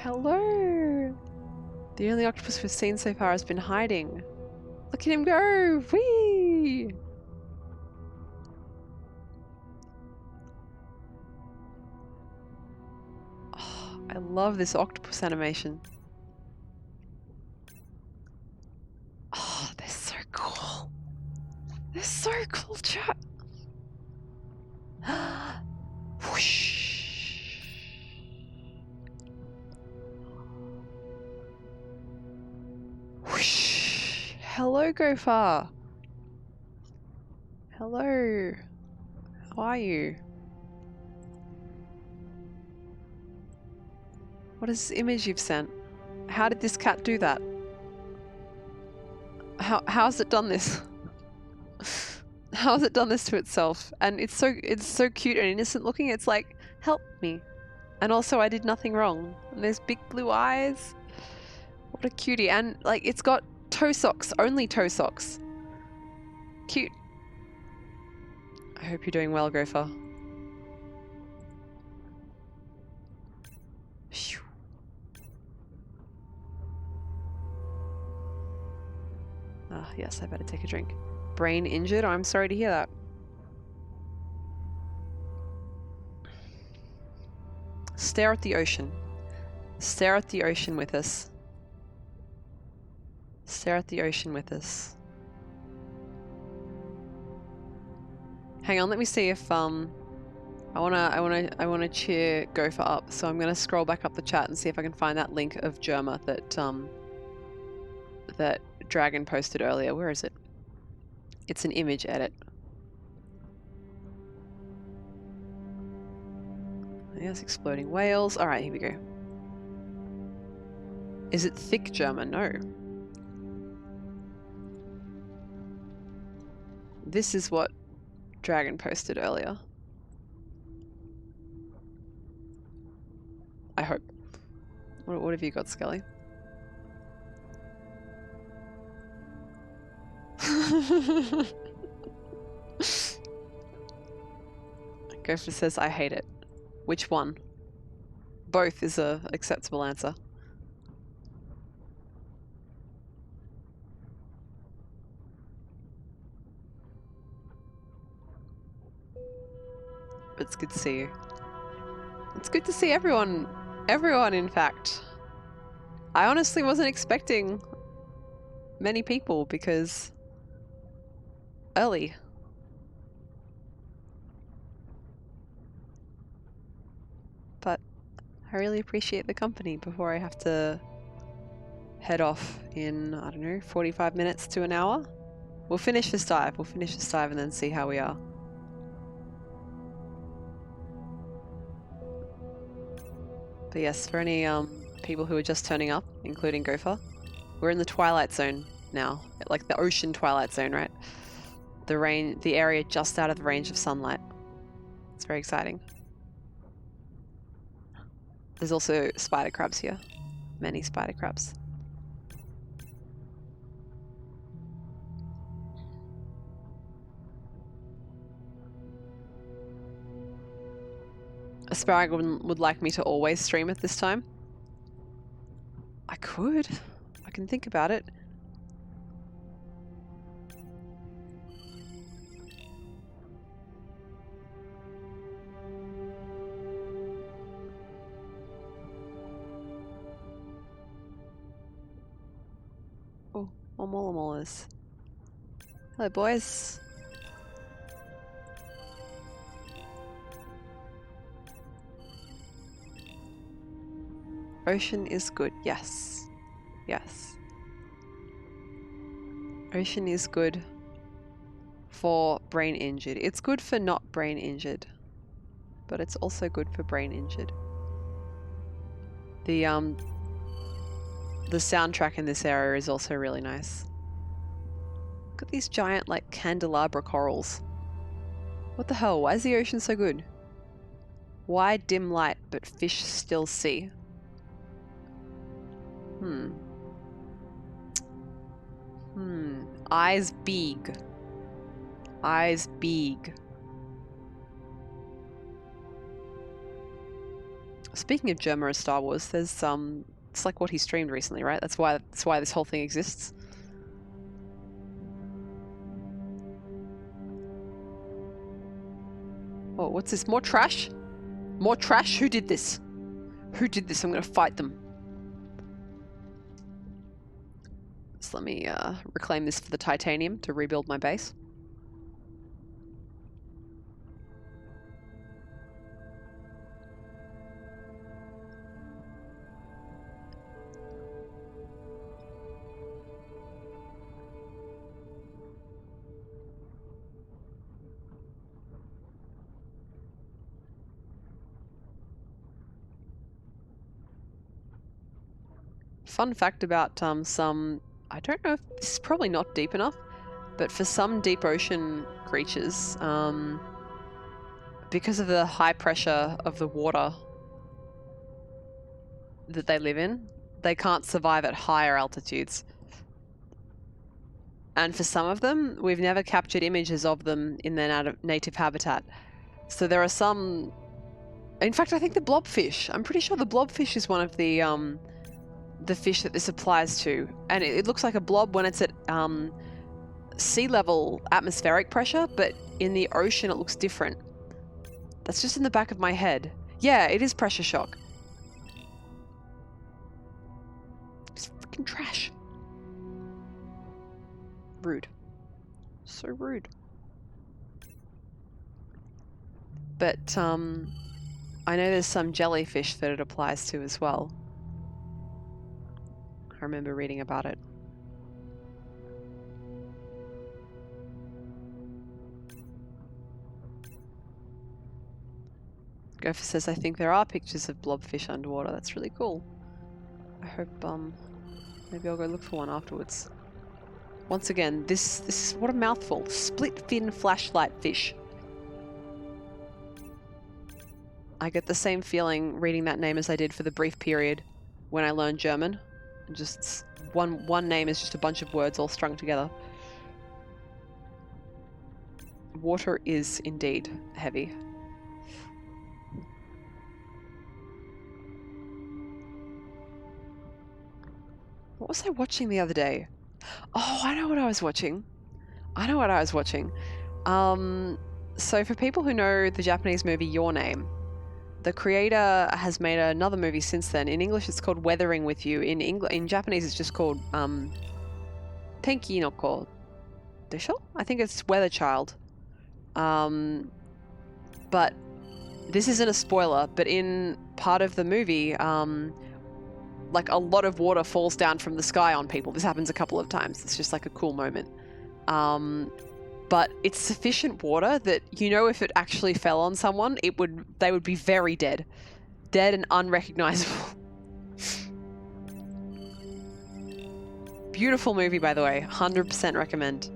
A: Hello! The only octopus we've seen so far has been hiding. Look at him go! Whee! Oh, I love this octopus animation. Oh, they're so cool. They're so cool, chat. Whoosh. Whoosh. Hello, Gopher. Hello. How are you? What is this image you've sent? How did this cat do that? How's it done this? How has it done this to itself? And it's so cute and innocent looking. It's like, help me. And also I did nothing wrong. And there's big blue eyes. What a cutie. And like it's got toe socks, only toe socks. Cute. I hope you're doing well, Gopher. Phew. Ah, yes, I better take a drink. Brain injured? I'm sorry to hear that. Stare at the ocean. Stare at the ocean with us. Stare at the ocean with us. Hang on, let me see if I wanna cheer Gopher up. So I'm gonna scroll back up the chat and see if I can find that link of Germa that Dragon posted earlier. Where is it? It's an image edit. Yes, exploding whales. Alright, here we go. Is it thick Germa? No. This is what Dragon posted earlier. I hope. What have you got, Skelly? Gopher says, I hate it. Which one? Both is a acceptable answer. But it's good to see you. It's good to see everyone. Everyone, in fact. I honestly wasn't expecting many people because early. But I really appreciate the company before I have to head off in, I don't know, 45 minutes to an hour. We'll finish this dive. We'll finish this dive and then see how we are. But yes, for any people who are just turning up, including Gopher, we're in the Twilight Zone now. Like the ocean Twilight Zone, right? The area just out of the range of sunlight. It's very exciting. There's also spider crabs here. Many spider crabs. Asparagus would like me to always stream at this time. I could. I can think about it. Oh, more mola molas. Hello, boys. Ocean is good. Yes. Yes. Ocean is good for brain injured. It's good for not brain injured. But it's also good for brain injured. The soundtrack in this area is also really nice. Look at these giant, like, candelabra corals. What the hell? Why is the ocean so good? Why dim light, but fish still see? Eyes big. Eyes big. Speaking of Gemma and Star Wars, there's it's like what he streamed recently, right? That's why this whole thing exists. Oh, what's this? More trash? More trash? Who did this? Who did this? I'm gonna fight them. So let me reclaim this for the titanium to rebuild my base. Fun fact about some, I don't know if this is probably not deep enough, but for some deep ocean creatures, because of the high pressure of the water that they live in, they can't survive at higher altitudes. And for some of them, we've never captured images of them in their native habitat. So there are some... In fact, I think the blobfish. I'm pretty sure the blobfish is one of the fish that this applies to. And it looks like a blob when it's at sea level atmospheric pressure, but in the ocean it looks different. That's just in the back of my head. Yeah, it is pressure shock. It's freaking trash. Rude. So rude. But I know there's some jellyfish that it applies to as well. I remember reading about it. Gopher says, I think there are pictures of blobfish underwater. That's really cool. I hope, maybe I'll go look for one afterwards. Once again, this is, what a mouthful. Split fin flashlight fish. I get the same feeling reading that name as I did for the brief period when I learned German. Just one name is just a bunch of words all strung together. Water is indeed heavy. What was I watching the other day? Oh, I know what I was watching. So for people who know the Japanese movie Your Name, the creator has made another movie since then. In English, it's called Weathering with You. In Japanese, it's just called Tenki no Ko Desho? I think it's Weather Child. But this isn't a spoiler, but in part of the movie, like a lot of water falls down from the sky on people. This happens a couple of times. It's just like a cool moment. But it's sufficient water that, you know, if it actually fell on someone, they would be very dead. Dead and unrecognizable. Beautiful movie, by the way. 100% recommend.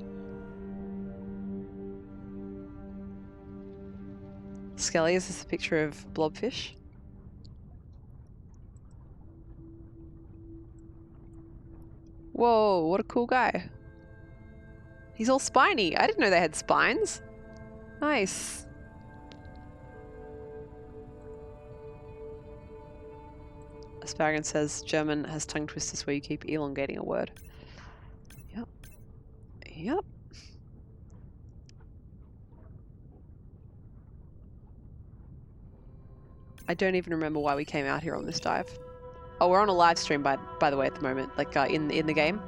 A: Skelly, is this a picture of blobfish? Whoa, what a cool guy. He's all spiny. I didn't know they had spines. Nice. Asparagus says German has tongue twisters where you keep elongating a word. Yep. Yep. I don't even remember why we came out here on this dive. Oh, we're on a live stream by the way at the moment, like in the game.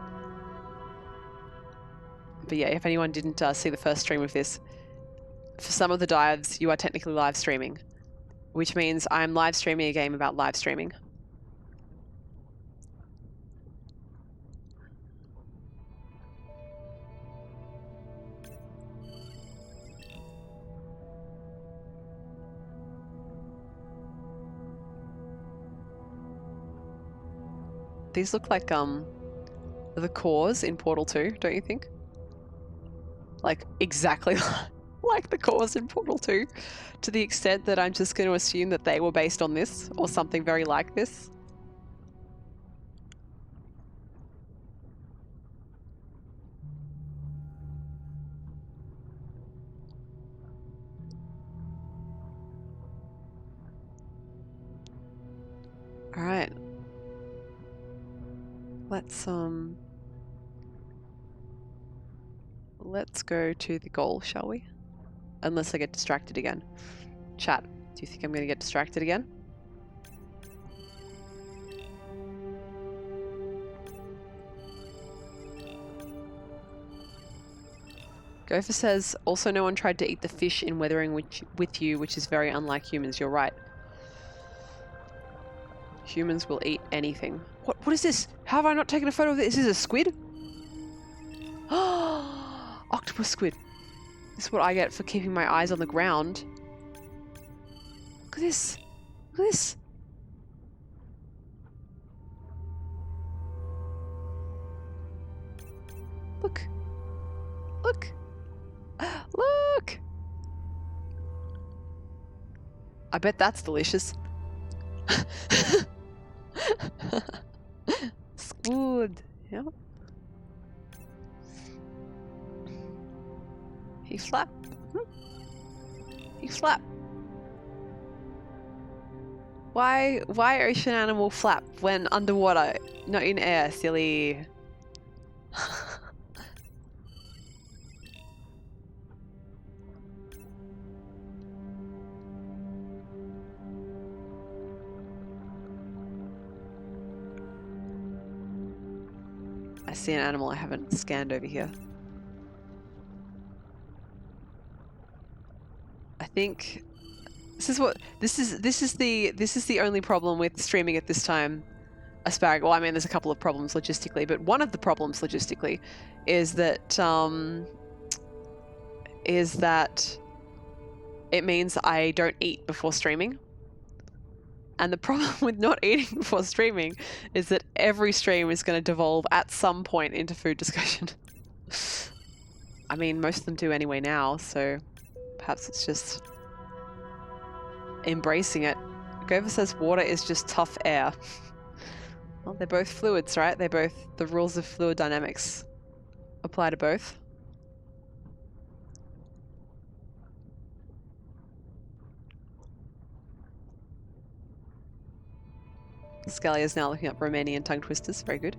A: But yeah, if anyone didn't see the first stream of this, for some of the dives, you are technically live streaming, which means I'm live streaming a game about live streaming. These look like the cores in Portal 2, don't you think? Like exactly like the cores in Portal 2, to the extent that I'm just going to assume that they were based on this or something very like this. All right. Let's go to the goal, shall we? Unless I get distracted again. Chat, do you think I'm going to get distracted again? Gopher says, also no one tried to eat the fish in Weathering with you, which is very unlike humans. You're right. Humans will eat anything. What is this? How have I not taken a photo of this? Is this a squid? Octopus squid. This is what I get for keeping my eyes on the ground. Look at this. Look at this. Look. Look. Look. I bet that's delicious. Squid. Yep. He flap. He flap. Why ocean animal flap when underwater, not in air, silly? I see an animal I haven't scanned over here. I think this is the only problem with streaming at this time. Asparagus. Well, I mean, there's a couple of problems logistically, but one of the problems logistically is that it means I don't eat before streaming. And the problem with not eating before streaming is that every stream is going to devolve at some point into food discussion. I mean, most of them do anyway now, so perhaps it's just embracing it. Gova says water is just tough air. Well, they're both fluids, right? The rules of fluid dynamics apply to both. Scully is now looking up Romanian tongue twisters. Very good.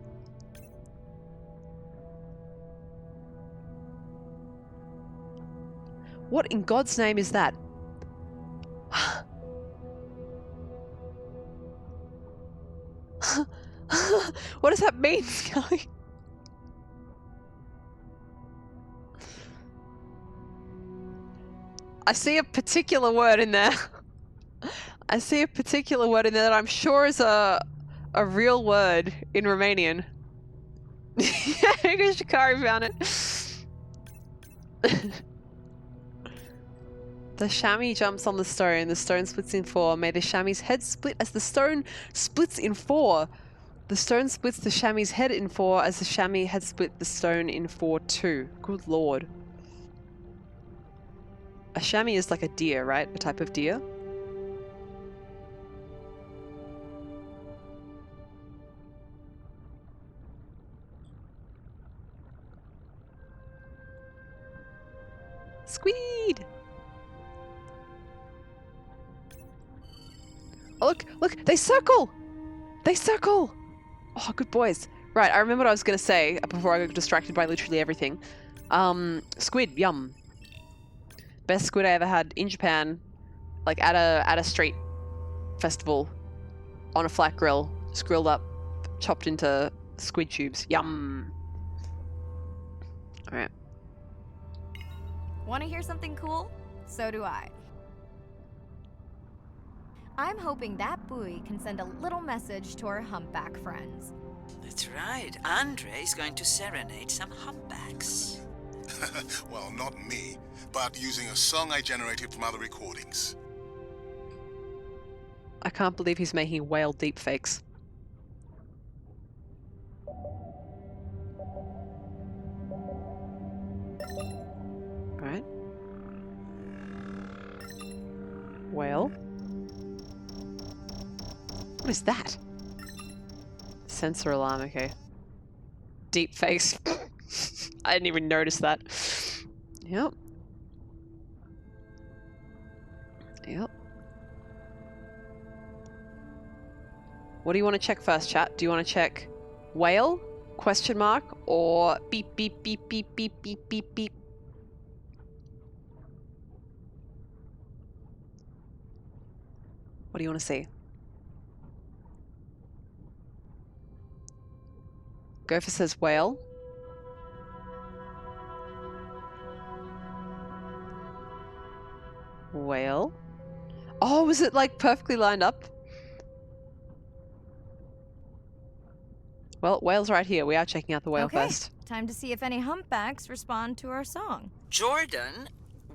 A: What in God's name is that? What does that mean, Scully? I see a particular word in there. I see a particular word in there that I'm sure is a real word in Romanian. Yeah, Shikari found it. The chamois jumps on the stone splits in four. May the chamois' head split as the stone splits in four. The stone splits the chamois' head in four as the chamois had split the stone in four too. Good lord. A chamois is like a deer, right? A type of deer? Squid! Oh, look, they circle! They circle! Oh, good boys. Right, I remember what I was going to say before I got distracted by literally everything. Squid, yum. Best squid I ever had in Japan, like at a street festival on a flat grill, just grilled up, chopped into squid tubes. Yum. All right.
C: Want to hear something cool? So do I. I'm hoping that buoy can send a little message to our humpback friends.
E: That's right. Andre is going to serenade some humpbacks.
D: Well, not me, but using a song I generated from other recordings.
A: I can't believe he's making whale deepfakes. Alright. Whale. What is that? Sensor alarm, okay. Deep face. I didn't even notice that. Yep. Yep. What do you want to check first, chat? Do you want to check whale, question mark, or beep, beep, beep, beep, beep, beep, beep, beep? What do you want to see? Gopher says whale. Whale. Oh, was it like perfectly lined up? Well, whale's right here. We are checking out the whale
C: Okay,
A: first.
C: time to see if any humpbacks respond to our song.
E: Jordan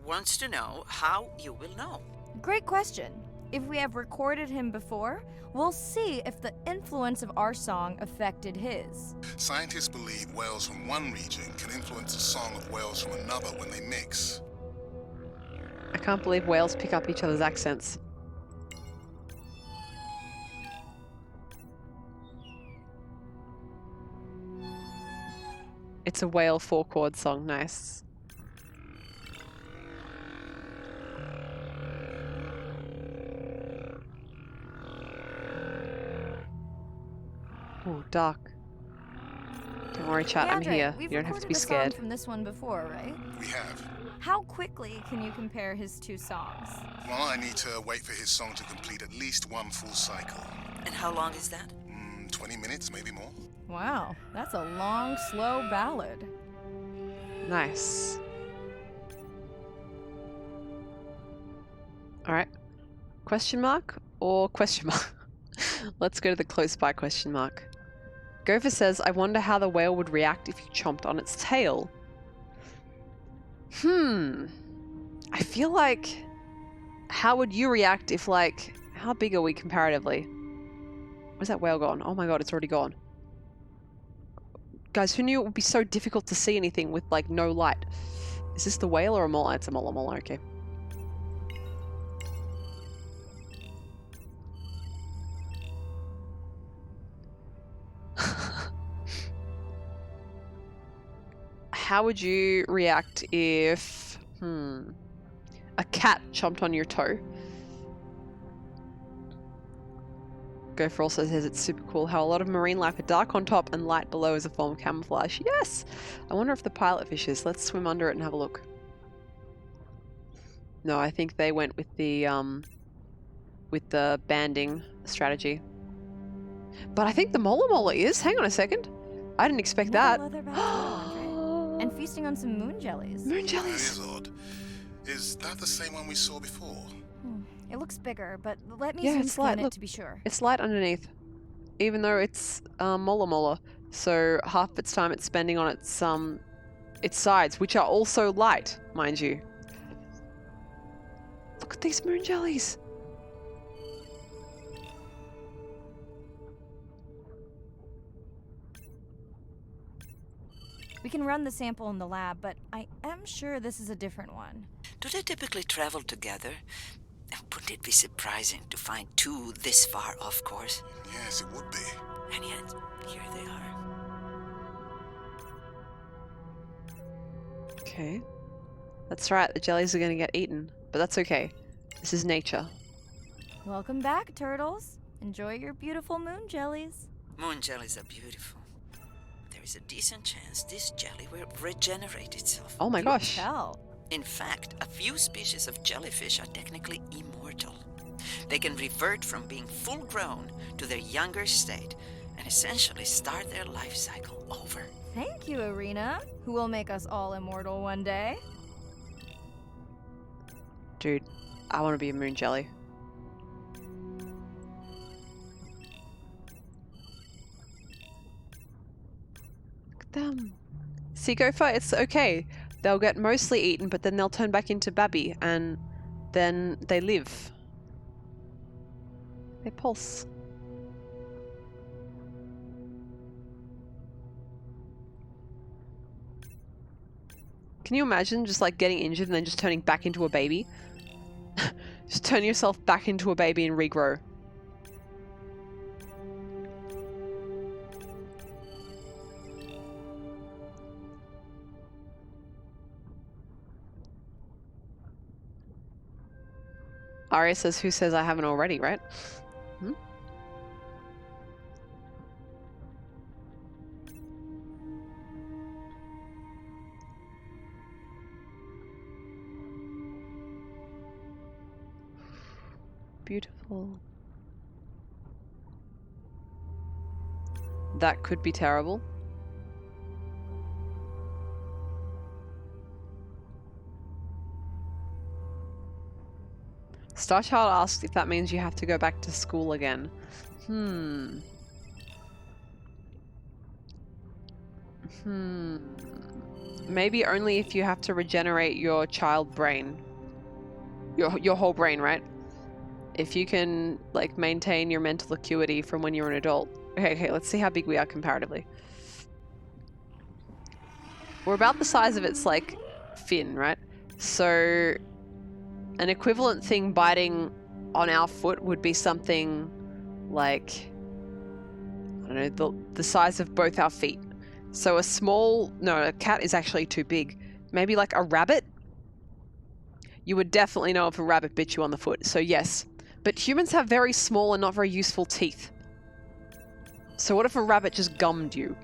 E: wants to know how you will know.
C: Great question. If we have recorded him before, we'll see if the influence of our song affected his.
D: Scientists believe whales from one region can influence the song of whales from another when they mix.
A: I can't believe whales pick up each other's accents. It's a whale 4-chord song. Nice. Oh, dark. Don't worry, chat. I'm
C: Andre,
A: here.
C: We've
A: You don't have to be
C: recorded a
A: scared.
C: song from this one before, right?
D: We have.
C: How quickly can you compare his two songs?
D: Well, I need to wait for his song to complete at least one full cycle.
E: And how long is that?
D: 20 minutes, maybe more.
C: Wow, that's a long, slow ballad.
A: Nice. Alright. Question mark or question mark? Let's go to the close by question mark. Gopher says, I wonder how the whale would react if you chomped on its tail. I feel like... How would you react if, like... How big are we comparatively? Where's that whale gone? Oh my god, it's already gone. Guys, who knew it would be so difficult to see anything with, like, no light? Is this the whale or a mole? It's a mole, okay. How would you react if... a cat chomped on your toe? Gopher also says it's super cool how a lot of marine life are dark on top and light below as a form of camouflage. Yes! I wonder if the pilot fish is. Let's swim under it and have a look. No, I think they went with the banding strategy. But I think the mola is. Hang on a second. I didn't expect that.
C: Leatherback turtle, Andre. And feasting on some moon jellies.
A: Moon
D: That
A: jellies.
D: is odd. Is that the same one we saw before?
C: It looks bigger, but let me
A: Yeah,
C: zoom
A: it's
C: scan
A: light.
C: it
A: Look.
C: to be sure.
A: It's light underneath. Even though it's mola. So half its time it's spending on its sides, which are also light, mind you. Look at these moon jellies.
C: We can run the sample in the lab, but I am sure this is a different one.
E: Do they typically travel together? Wouldn't it be surprising to find two this far off course?
D: Yes, it would be.
E: And yet, here they are.
A: Okay. That's right, the jellies are going to get eaten. But that's okay. This is nature.
C: Welcome back, turtles. Enjoy your beautiful moon jellies.
E: Moon jellies are beautiful. There is a decent chance this jelly will regenerate itself.
A: Oh my gosh.
C: Tell.
E: In fact, a few species of jellyfish are technically immortal. They can revert from being full grown to their younger state and essentially start their life cycle over.
C: Thank you, Arena, who will make us all immortal one day.
A: Dude, I want to be a moon jelly. Look at them. See, Gopher, it's okay. They'll get mostly eaten, but then they'll turn back into Babby, and then they live. They pulse. Can you imagine just like getting injured and then just turning back into a baby? Just turn yourself back into a baby and regrow. Arya says, who says I haven't already, right? Hmm? Beautiful. That could be terrible. Starchild asks if that means you have to go back to school again. Maybe only if you have to regenerate your child brain. Your whole brain, right? If you can, like, maintain your mental acuity from when you're an adult. Okay, let's see how big we are comparatively. We're about the size of its, like, fin, right? So, an equivalent thing biting on our foot would be something like, I don't know, the size of both our feet. So a cat is actually too big. Maybe like a rabbit? You would definitely know if a rabbit bit you on the foot, so yes. But humans have very small and not very useful teeth. So what if a rabbit just gummed you?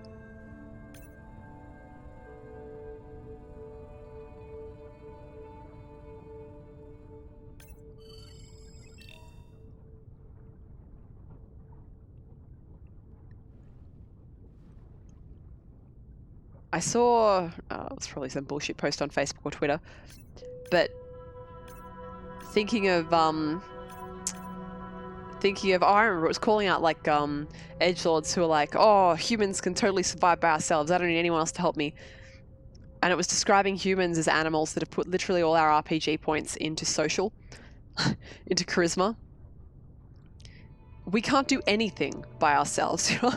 A: I saw, it's probably some bullshit post on Facebook or Twitter, but thinking of, oh, I remember it was calling out like edgelords who are like, oh, humans can totally survive by ourselves. I don't need anyone else to help me. And it was describing humans as animals that have put literally all our RPG points into social, into charisma. We can't do anything by ourselves, you know?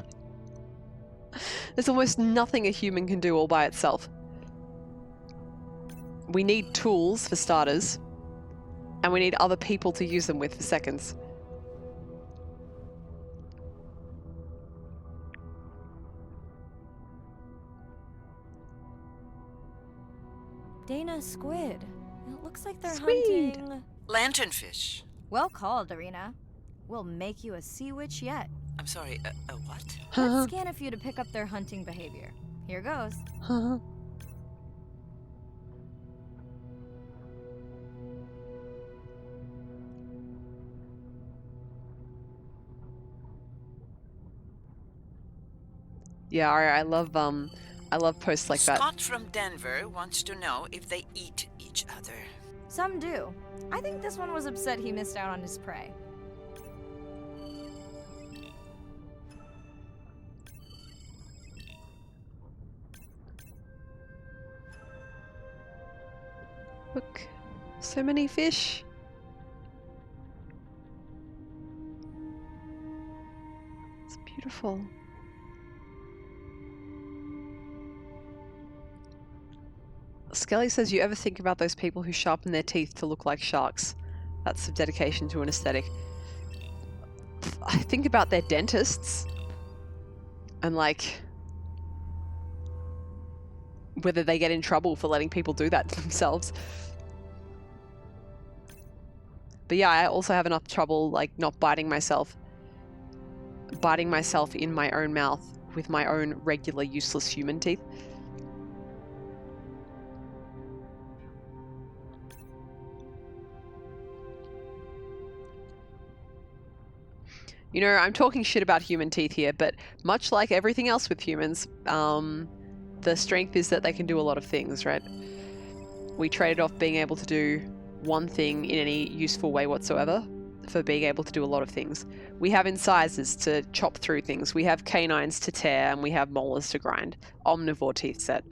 A: There's almost nothing a human can do all by itself. We need tools for starters, and we need other people to use them with for seconds.
C: Dana, squid. It looks like they're
A: Squid.
C: hunting...
E: Lanternfish.
C: Well called, Arena. We'll make you a sea witch yet.
E: I'm sorry, a what?
C: Let's scan a few to pick up their hunting behavior. Here goes.
A: Yeah, I love posts like that.
E: Scott from Denver wants to know if they eat each other.
C: Some do. I think this one was upset he missed out on his prey.
A: Look, so many fish. It's beautiful. Skelly says, you ever think about those people who sharpen their teeth to look like sharks? That's some dedication to an aesthetic. I think about their dentists and like whether they get in trouble for letting people do that to themselves. But yeah, I also have enough trouble like not biting myself in my own mouth with my own regular useless human teeth. You know, I'm talking shit about human teeth here, but much like everything else with humans, the strength is that they can do a lot of things, right? We traded off being able to do one thing in any useful way whatsoever for being able to do a lot of things. We have incisors to chop through things. We have canines to tear, and we have molars to grind. Omnivore teeth set.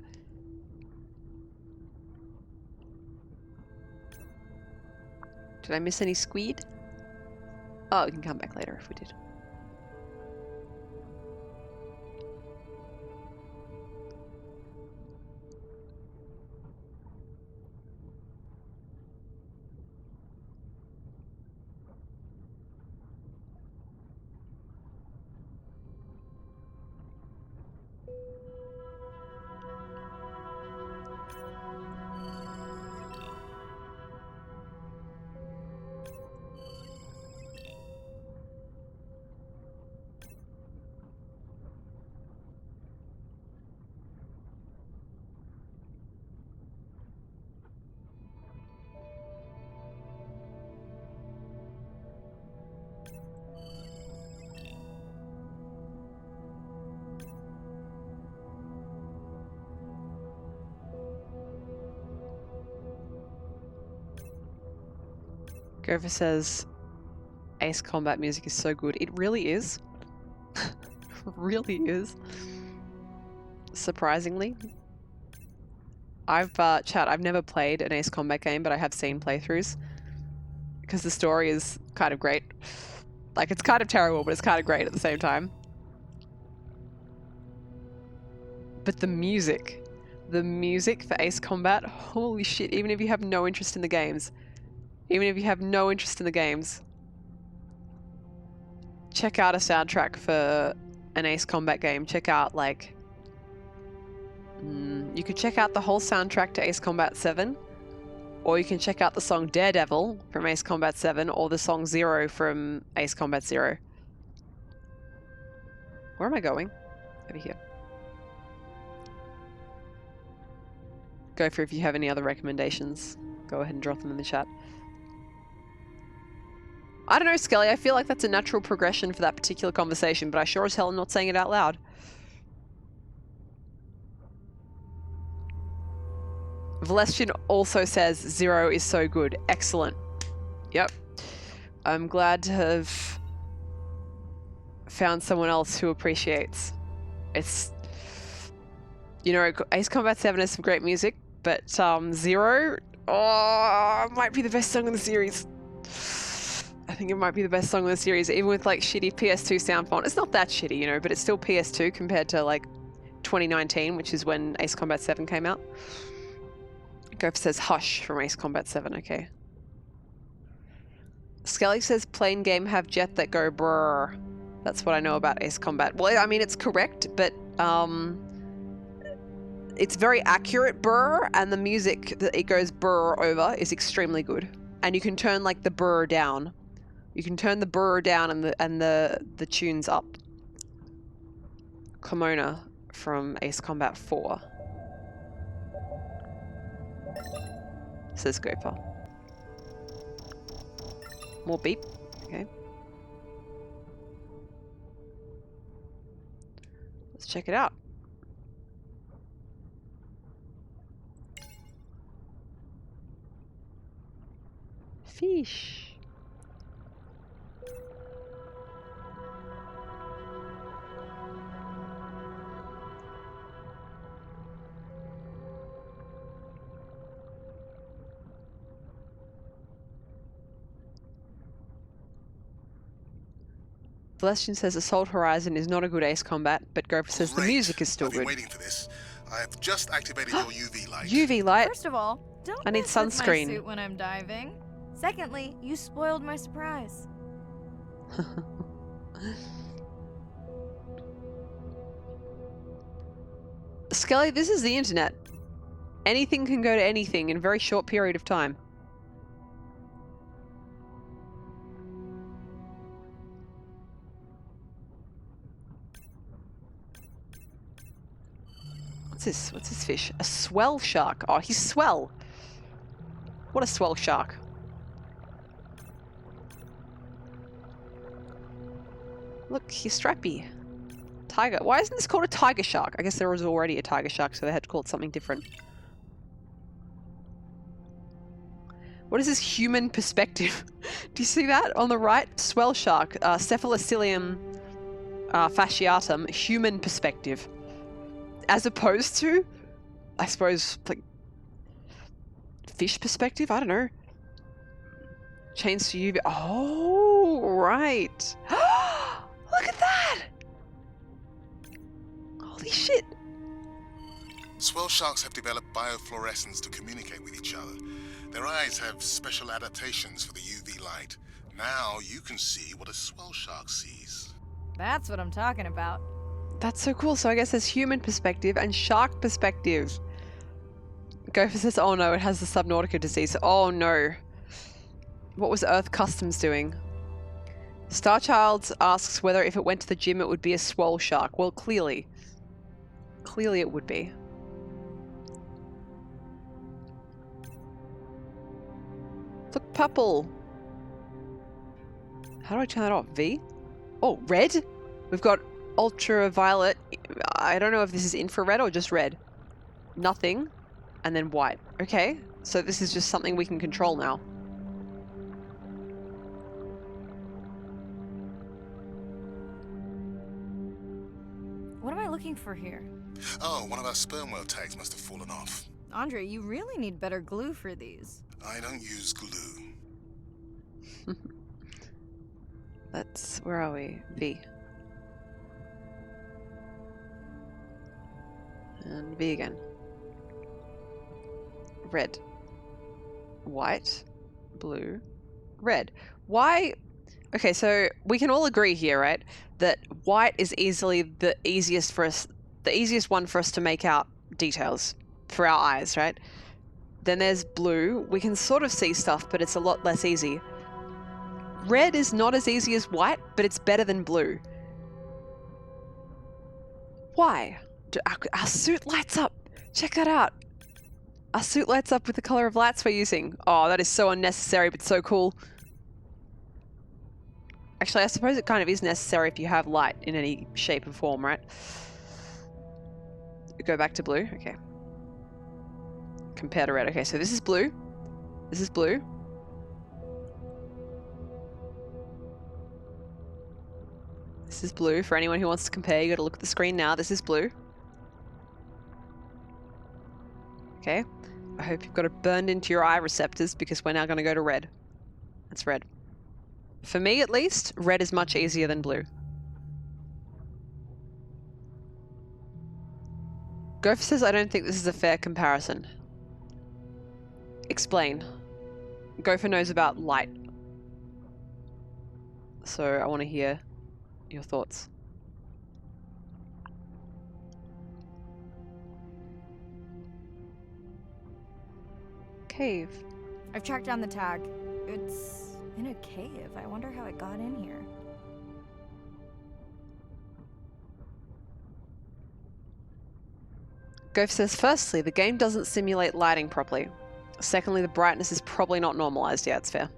A: Did I miss any squid? Oh, we can come back later if we did. Gopher says Ace Combat music is so good. It really is. Really is. Surprisingly. I've never played an Ace Combat game, but I have seen playthroughs. Because the story is kind of great. Like, it's kind of terrible, but it's kind of great at the same time. But the music for Ace Combat, holy shit, even if you have no interest in the games, check out a soundtrack for an Ace Combat game. Check out, like, you could check out the whole soundtrack to Ace Combat 7, or you can check out the song Daredevil from Ace Combat 7, or the song Zero from Ace Combat 0. Where am I going? Over here. Go for if you have any other recommendations. Go ahead and drop them in the chat. I don't know, Skelly. I feel like that's a natural progression for that particular conversation, but I sure as hell am not saying it out loud. Valestian also says Zero is so good. Excellent. Yep. I'm glad to have found someone else who appreciates. It's, you know, Ace Combat 7 has some great music, but Zero, might be the best song in the series. I think it might be the best song in the series, even with like shitty PS2 sound font. It's not that shitty, you know, but it's still PS2 compared to like 2019, which is when Ace Combat 7 came out. Gopher says Hush from Ace Combat 7, okay. Skelly says plain game have jet that go brrr. That's what I know about Ace Combat. Well, I mean, it's correct, but it's very accurate brrr, and the music that it goes brrr over is extremely good. And you can turn like the brrr down. You can turn the brrr down and the tunes up. Kimona from Ace Combat 4. Says Gopher. More beep. Okay. Let's check it out. Fish. Celestian says Assault Horizon is not a good Ace Combat, but Gopher says the music is still
D: I've been
A: good.
D: waiting for this. I have just activated your UV light.
A: UV light?
C: First of all, don't
A: I need
C: mess with
A: sunscreen.
C: my suit when I'm diving. Secondly, you spoiled my surprise.
A: Skelly, this is the internet. Anything can go to anything in a very short period of time. What's this? What's this fish? A swell shark. Oh, he's swell. What a swell shark. Look, he's strappy. Tiger. Why isn't this called a tiger shark? I guess there was already a tiger shark, so they had to call it something different. What is this human perspective? Do you see that on the right? Swell shark. Cephalocilium fasciatum. Human perspective. As opposed to, I suppose, like, fish perspective? I don't know. Chains to UV. Oh, right. Look at that! Holy shit.
D: Swell sharks have developed biofluorescence to communicate with each other. Their eyes have special adaptations for the UV light. Now you can see what a swell shark sees.
C: That's what I'm talking about.
A: That's so cool. So I guess there's human perspective and shark perspective. Gopher says, oh no, it has the Subnautica disease. Oh no. What was Earth Customs doing? Starchild asks whether if it went to the gym it would be a swole shark. Well, clearly. Clearly it would be. Look, purple. How do I turn that off? V? Oh, red? We've got ultraviolet. I don't know if this is infrared or just red. Nothing. And then white. Okay. So this is just something we can control now.
C: looking for here?
D: Oh, one of our sperm whale tags must have fallen off.
C: Andre, you really need better glue for these.
D: I don't use glue.
A: Where are we? V. And V again. Red. White. Blue. Red. Why? Okay, so we can all agree here, right? That white is easily the easiest one for us to make out details for our eyes, right? Then there's blue. We can sort of see stuff, but it's a lot less easy. Red is not as easy as white, but it's better than blue. Why? Our suit lights up. Check that out. Our suit lights up with the color of lights we're using. Oh, that is so unnecessary, but so cool. Actually, I suppose it kind of is necessary if you have light in any shape or form, right? Go back to blue. Okay. Compare to red. Okay, so this is blue. This is blue. This is blue. For anyone who wants to compare, you got to look at the screen now. This is blue. Okay. I hope you've got it burned into your eye receptors because we're now going to go to red. That's red. For me, at least, red is much easier than blue. Gopher says, I don't think this is a fair comparison. Explain. Gopher knows about light. So I want to hear your thoughts. Cave.
C: I've tracked down the tag. It's in a cave. I wonder how it got in here.
A: Gopher says, firstly, the game doesn't simulate lighting properly. Secondly, the brightness is probably not normalized. Yeah, it's fair.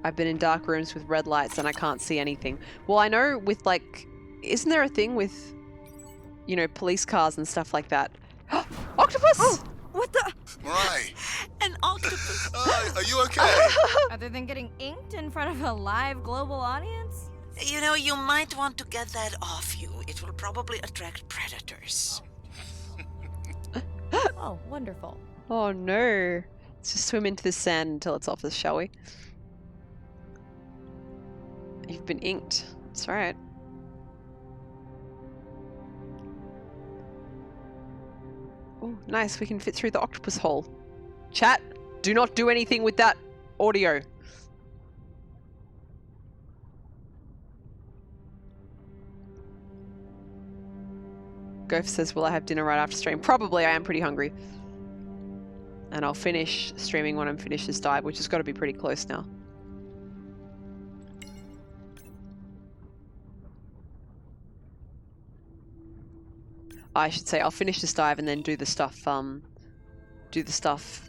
A: I've been in dark rooms with red lights and I can't see anything. Well, I know with like, isn't there a thing with, you know, police cars and stuff like that? Octopus!
C: Oh, what the?
D: Mirai,
E: An octopus.
D: are you okay?
C: Other than getting inked in front of a live global audience?
E: You know, you might want to get that off you. It will probably attract predators.
C: Oh, wonderful.
A: Oh no. Let's just swim into the sand until it's off us, shall we? You've been inked. That's right. Oh, nice. We can fit through the octopus hole. Chat, do not do anything with that audio. Gopher says, will I have dinner right after stream? Probably. I am pretty hungry. And I'll finish streaming when I'm finished this dive, which has got to be pretty close now. I should say I'll finish this dive and then do the stuff,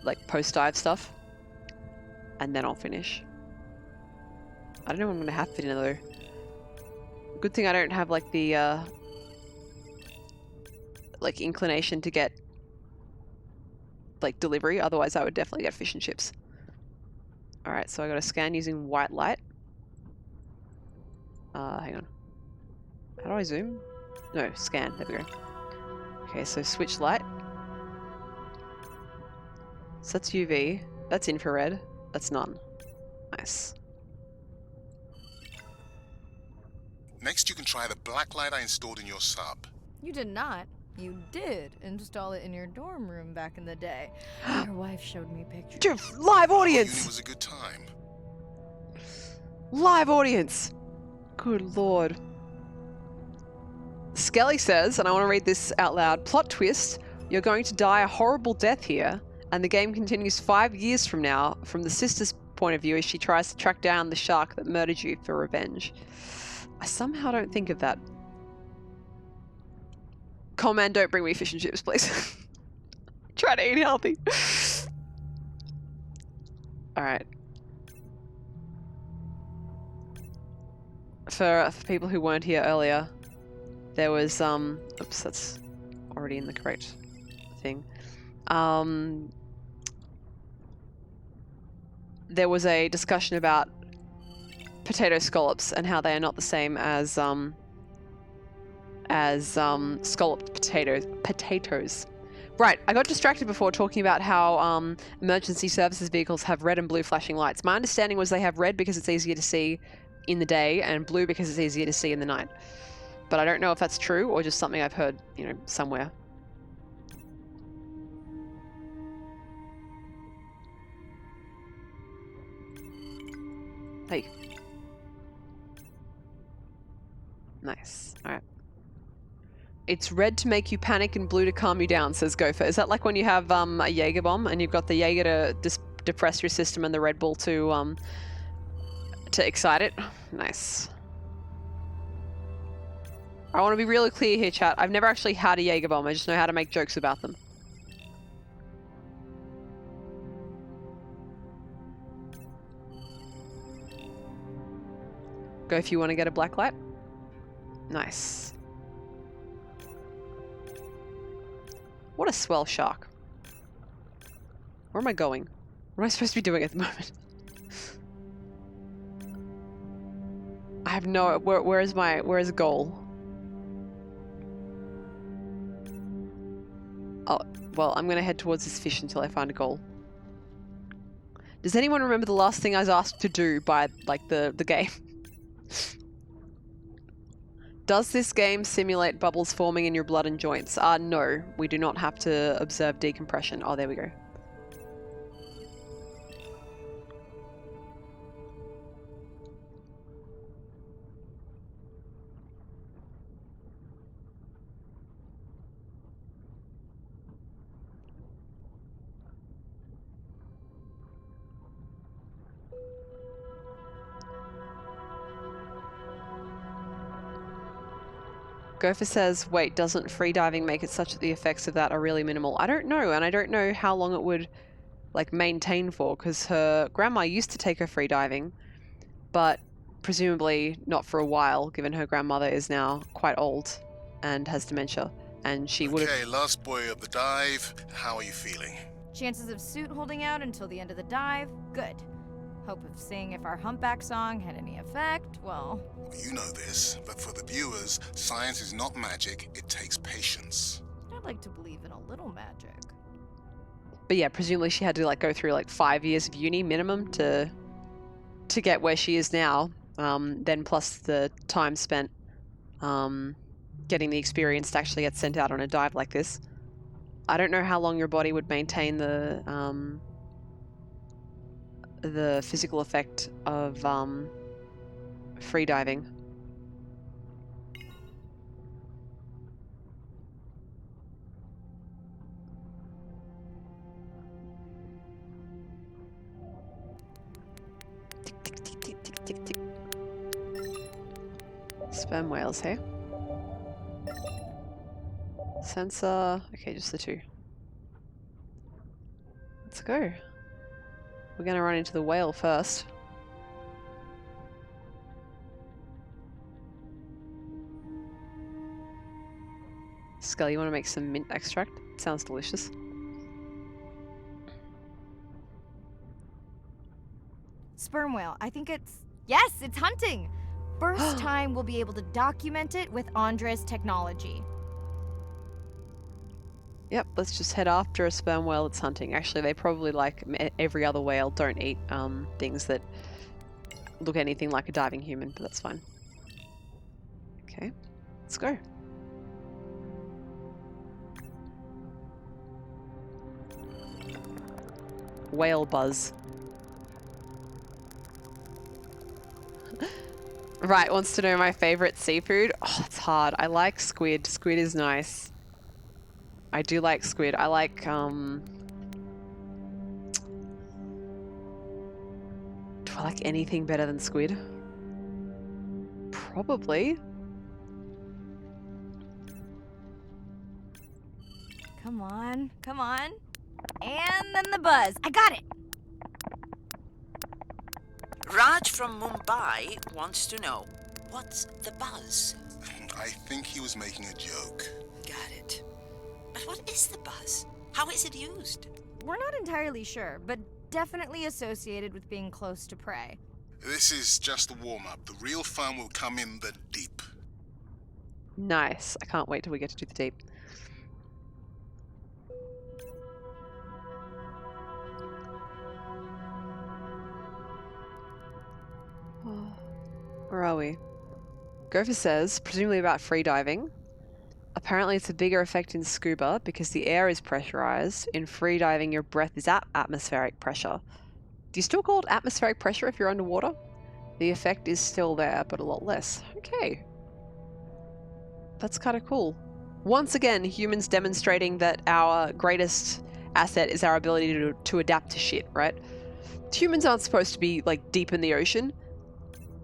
A: like post-dive stuff. And then I'll finish. I don't know what I'm going to have for dinner though. Good thing I don't have like the, like inclination to get like delivery, otherwise I would definitely get fish and chips. Alright, so I got to scan using white light. Hang on. How do I zoom? No, scan. There we go. Okay, so switch light. So that's UV. That's infrared. That's none. Nice.
D: Next, you can try the black light I installed in your sub.
C: You did not. You did install it in your dorm room back in the day. Your wife showed me pictures.
A: Live
D: Uni
A: audience!
D: was a good time.
A: Live audience! Good lord. Skelly says, and I want to read this out loud, plot twist, you're going to die a horrible death here, and the game continues 5 years from now, from the sister's point of view, as she tries to track down the shark that murdered you for revenge. I somehow don't think of that. Coleman, don't bring me fish and chips, please. Try to eat healthy. Alright. For people who weren't here earlier, there was, oops, that's already in the correct thing. There was a discussion about potato scallops and how they are not the same as, as scalloped potatoes. Right, I got distracted before talking about how emergency services vehicles have red and blue flashing lights. My understanding was they have red because it's easier to see in the day and blue because it's easier to see in the night. But I don't know if that's true or just something I've heard, you know, somewhere. Hey. Nice. Alright. It's red to make you panic and blue to calm you down, says Gopher. Is that like when you have a Jaeger bomb and you've got the Jaeger to depress your system and the Red Bull to excite it? Nice. I want to be really clear here, chat. I've never actually had a Jaeger bomb. I just know how to make jokes about them. Go if you want to get a black light. Nice. What a swell shark. Where am I going? What am I supposed to be doing at the moment? I have no... Where's the goal? Oh, well, I'm gonna head towards this fish until I find a goal. Does anyone remember the last thing I was asked to do by, like, the game? Does this game simulate bubbles forming in your blood and joints? No, we do not have to observe decompression. Oh, there we go. Gopher says, wait, doesn't freediving make it such that the effects of that are really minimal? I don't know, and I don't know how long it would, like, maintain for, because her grandma used to take her freediving, but presumably not for a while, given her grandmother is now quite old and has dementia, and she would have...
D: Okay, last boy of the dive. How are you feeling?
C: Chances of suit holding out until the end of the dive? Good. Hope of seeing if our humpback song had any effect? Well,
D: You know this, but for the viewers, science is not magic, it takes patience.
C: I'd like to believe in a little magic.
A: But yeah, presumably she had to, like, go through, like, 5 years of uni minimum to get where she is now. Then plus the time spent getting the experience to actually get sent out on a dive like this. I don't know how long your body would maintain the physical effect of free diving. Tick, tick, tick, tick, tick, tick, tick. Sperm whales here. Sensor. Okay, just the two. Let's go. We're gonna run into the whale first. Skull, you want to make some mint extract? Sounds delicious.
C: Sperm whale, I think it's... Yes, it's hunting! First time we'll be able to document it with Andre's technology.
A: Yep, let's just head after a sperm whale that's hunting. Actually, they probably, like every other whale, don't eat things that look anything like a diving human, but that's fine. Okay, let's go. Whale buzz. Right, wants to know my favorite seafood. Oh, it's hard. I like squid. Squid is nice. I do like squid. I like, do I like anything better than squid? Probably.
C: Come on, come on. And then the buzz. I got it!
E: Raj from Mumbai wants to know, what's the buzz?
D: I think he was making a joke.
E: Got it. But what is the buzz? How is it used?
C: We're not entirely sure, but definitely associated with being close to prey.
D: This is just a warm-up. The real fun will come in the deep.
A: Nice. I can't wait till we get to do the deep. Where are we? Gopher says, presumably about free diving. Apparently it's a bigger effect in scuba because the air is pressurized. In free diving, your breath is at atmospheric pressure. Do you still call it atmospheric pressure if you're underwater? The effect is still there, but a lot less. Okay. That's kind of cool. Once again, humans demonstrating that our greatest asset is our ability to adapt to shit, right? Humans aren't supposed to be, like, deep in the ocean.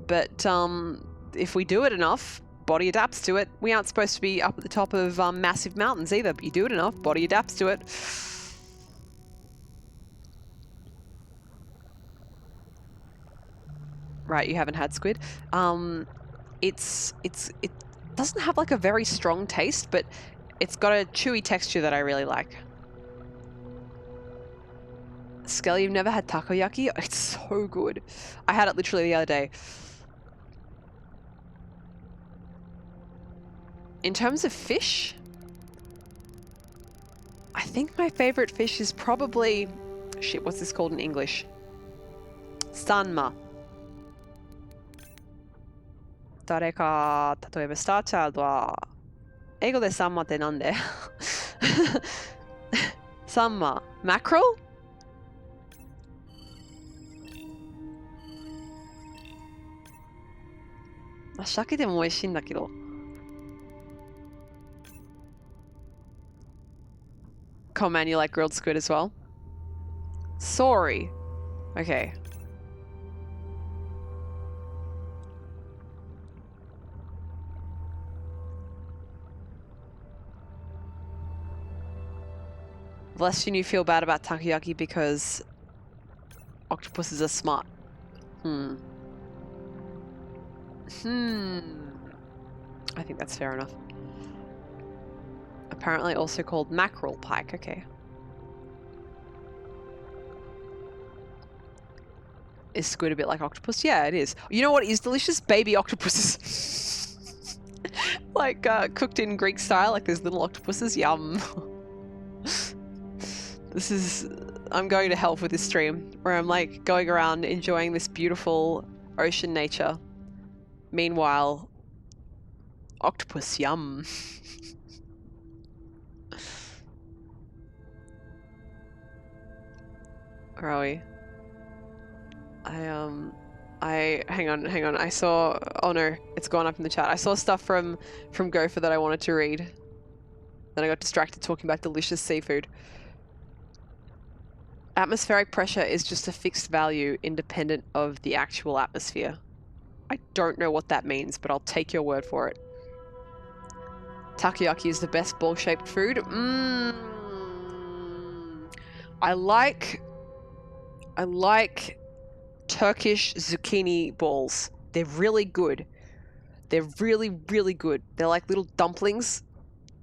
A: But, if we do it enough, body adapts to it. We aren't supposed to be up at the top of massive mountains either, but you do it enough, body adapts to it. Right, you haven't had squid. It doesn't have like a very strong taste, but it's got a chewy texture that I really like. Skelly, you've never had takoyaki? It's so good. I had it literally the other day. In terms of fish, I think my favorite fish is probably... Shit, what's this called in English? Sanma. 誰か、例えば、スターチャイルドは、英語でサンマってなんでサンマ、マクロル鮭でも美味しいんだけど。Coleman, you like grilled squid as well? Sorry. Okay. Lest you feel bad about takoyaki because octopuses are smart. I think that's fair enough. Apparently also called mackerel pike. Okay. Is squid a bit like octopus? Yeah, it is. You know what is delicious? Baby octopuses. Like cooked in Greek style, like there's little octopuses. Yum. This is... I'm going to hell with this stream, where I'm like going around enjoying this beautiful ocean nature. Meanwhile, octopus, yum. Where are we? Hang on. I saw... Oh no, it's gone up in the chat. I saw stuff from Gopher that I wanted to read. Then I got distracted talking about delicious seafood. Atmospheric pressure is just a fixed value independent of the actual atmosphere. I don't know what that means, but I'll take your word for it. Takoyaki is the best ball-shaped food. I like Turkish zucchini balls. They're really good. They're really, really good. They're like little dumplings,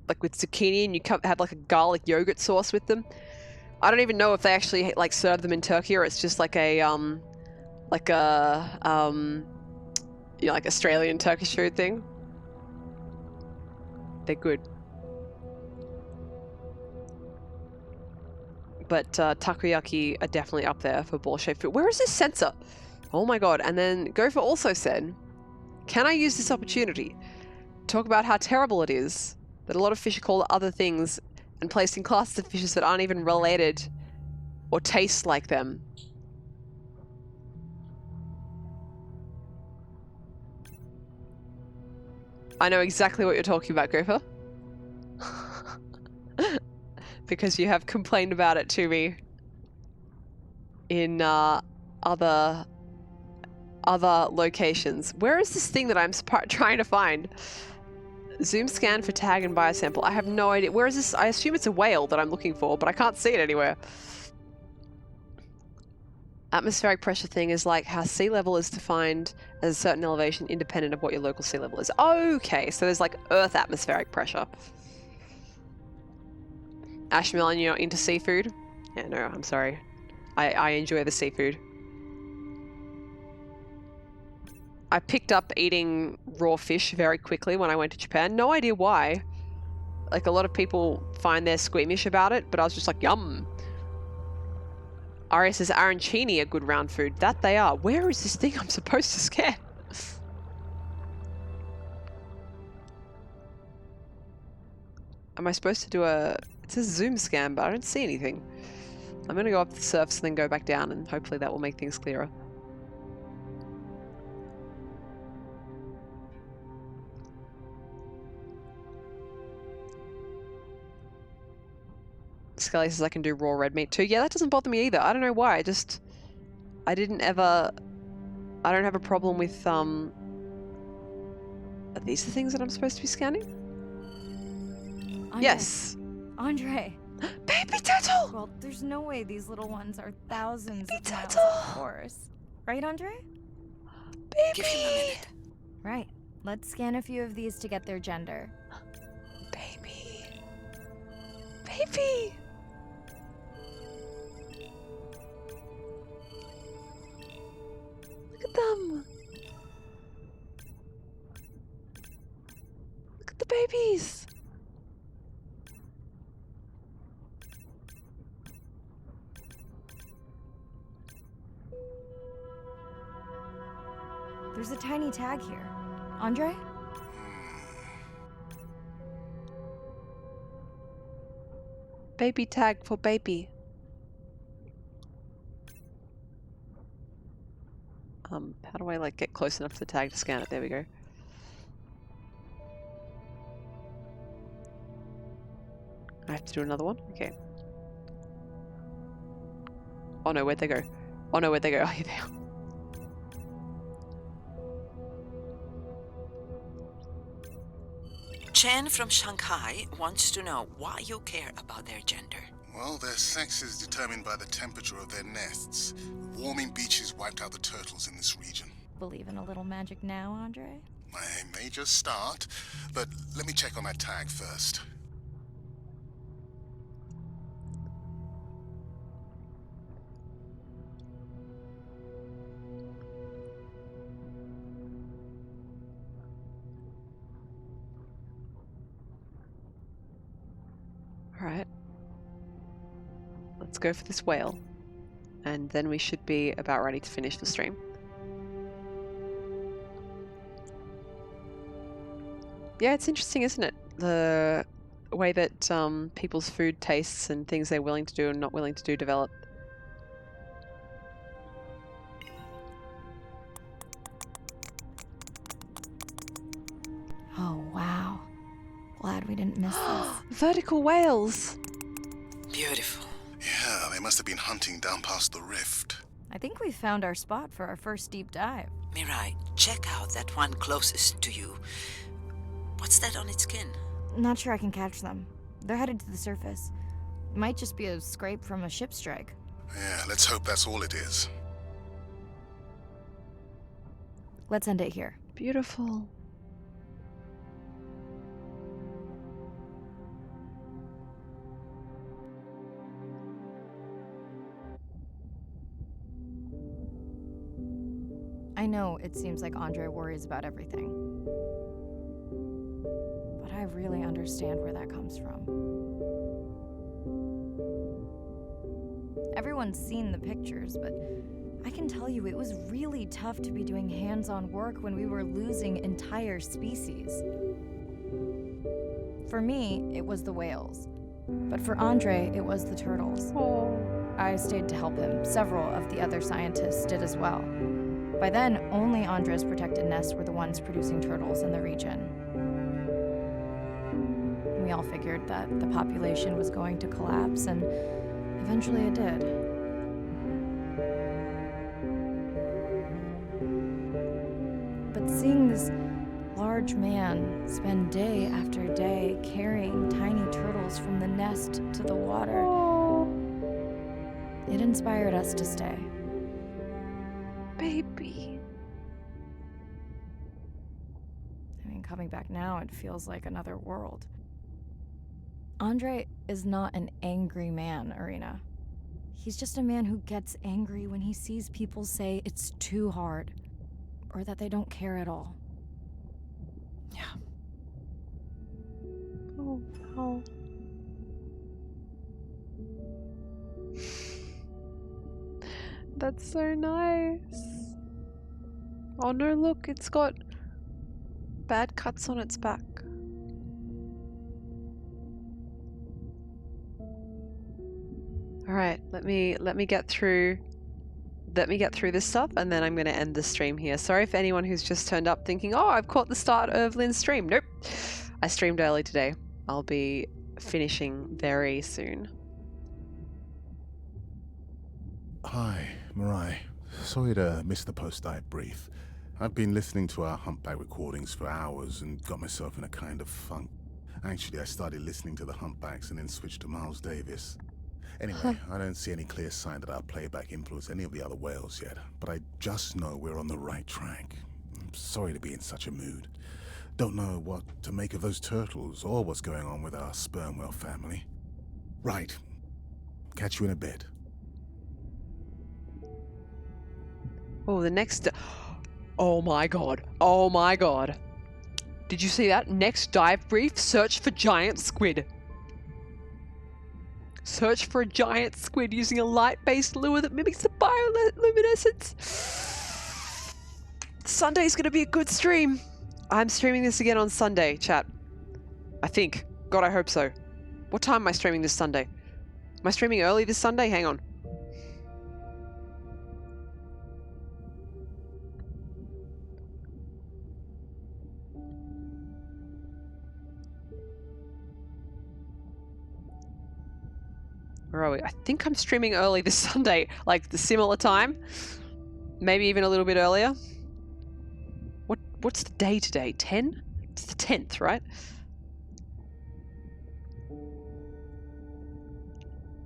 A: like with zucchini, and you have like a garlic yogurt sauce with them. I don't even know if they actually like serve them in Turkey or it's just like a you know, like Australian Turkish food thing. They're good. But takoyaki are definitely up there for ball-shaped food. Where is this sensor? Oh my god. And then Gopher also said, can I use this opportunity to talk about how terrible it is that a lot of fish are called other things and placed in classes of fishes that aren't even related or taste like them? I know exactly what you're talking about, Gopher. Because you have complained about it to me in other locations. Where is this thing that I'm trying to find? Zoom scan for tag and biosample. I have no idea. Where is this? I assume it's a whale that I'm looking for, but I can't see it anywhere. Atmospheric pressure thing is like how sea level is defined as a certain elevation independent of what your local sea level is. Okay, so there's like Earth atmospheric pressure. Ashmelon, you're not into seafood? Yeah, no, I'm sorry. I enjoy the seafood. I picked up eating raw fish very quickly when I went to Japan. No idea why. Like, a lot of people find they're squeamish about it, but I was just like, yum. Aria says arancini are good round food. That they are. Where is this thing I'm supposed to scan? Am I supposed to do a... It says zoom scan, but I don't see anything. I'm going to go up the surface and then go back down, and hopefully that will make things clearer. Scully says I can do raw red meat too. Yeah, that doesn't bother me either. I don't know why. I don't have a problem with, Are these the things that I'm supposed to be scanning?
C: Andre,
A: Yes.
C: Andre.
A: Baby turtle!
C: Well, there's no way these little ones are thousands
A: Baby
C: of miles
A: turtle!
C: off course. Right, Andre?
A: Baby!
E: Give him a minute.
C: Right. Let's scan a few of these to get their gender.
A: Baby. Baby! Look at them! Look at the babies!
C: There's a tiny tag here. Andre?
A: Baby tag for baby. How do I, like, get close enough to the tag to scan it? There we go. I have to do another one? Okay. Oh no, where'd they go? Oh no, where'd they go? Oh, here they are.
E: Chen from Shanghai wants to know why you care about their gender.
D: Well, their sex is determined by the temperature of their nests. Warming beaches wiped out the turtles in this region.
C: Believe in a little magic now, Andre?
D: I may just start, but let me check on that tag first.
A: Alright. Let's go for this whale. And then we should be about ready to finish the stream. Yeah, it's interesting, isn't it? The way that people's food tastes and things they're willing to do and not willing to do develop.
C: Oh, wow. Glad we didn't miss this.
A: Vertical whales!
E: Beautiful.
D: Yeah, they must have been hunting down past the rift.
C: I think we found our spot for our first deep dive.
E: Mirai, check out that one closest to you. What's that on its skin?
C: Not sure I can catch them. They're headed to the surface. Might just be a scrape from a ship strike.
D: Yeah, let's hope that's all it is.
C: Let's end it here.
A: Beautiful.
C: I know it seems like Andre worries about everything. But I really understand where that comes from. Everyone's seen the pictures, but I can tell you it was really tough to be doing hands-on work when we were losing entire species. For me, it was the whales. But for Andre, it was the turtles.
A: Oh.
C: I stayed to help him. Several of the other scientists did as well. By then, only Andre's protected nests were the ones producing turtles in the region. We all figured that the population was going to collapse, and eventually it did. But seeing this large man spend day after day carrying tiny turtles from the nest to the water, it inspired us to stay.
A: Baby.
C: I mean, coming back now, it feels like another world. Andre is not an angry man, Irina. He's just a man who gets angry when he sees people say it's too hard.
B: or that they don't care at all.
F: Yeah.
A: Oh, no. That's so nice. Oh no, look, it's got bad cuts on its back. Alright, let me get through this stuff, and then I'm going to end the stream here. Sorry for anyone who's just turned up thinking, oh, I've caught the start of Lynn's stream. Nope. I streamed early today. I'll be finishing very soon.
D: Hi, Mirai. Sorry to miss the post-dive brief. I've been listening to our Humpback recordings for hours and got myself in a kind of funk. Actually, I started listening to the Humpbacks and then switched to Miles Davis. Anyway, I don't see any clear sign that our playback influenced any of the other whales yet, but I just know we're on the right track. I'm sorry to be in such a mood. Don't know what to make of those turtles or what's going on with our Sperm Whale family. Right. Catch you in a bit.
A: Oh, the next... Oh my god. Oh my god. Did you see that? Next dive brief, search for giant squid. Search for a giant squid using a light-based lure that mimics the bioluminescence. Sunday's gonna be a good stream. I'm streaming this again on Sunday, chat. I think. God, I hope so. What time am I streaming this Sunday? Am I streaming early this Sunday? Hang on. Where are we? I think I'm streaming early this Sunday, like the similar time. Maybe even a little bit earlier. What's the day today? 10? It's the 10th, right?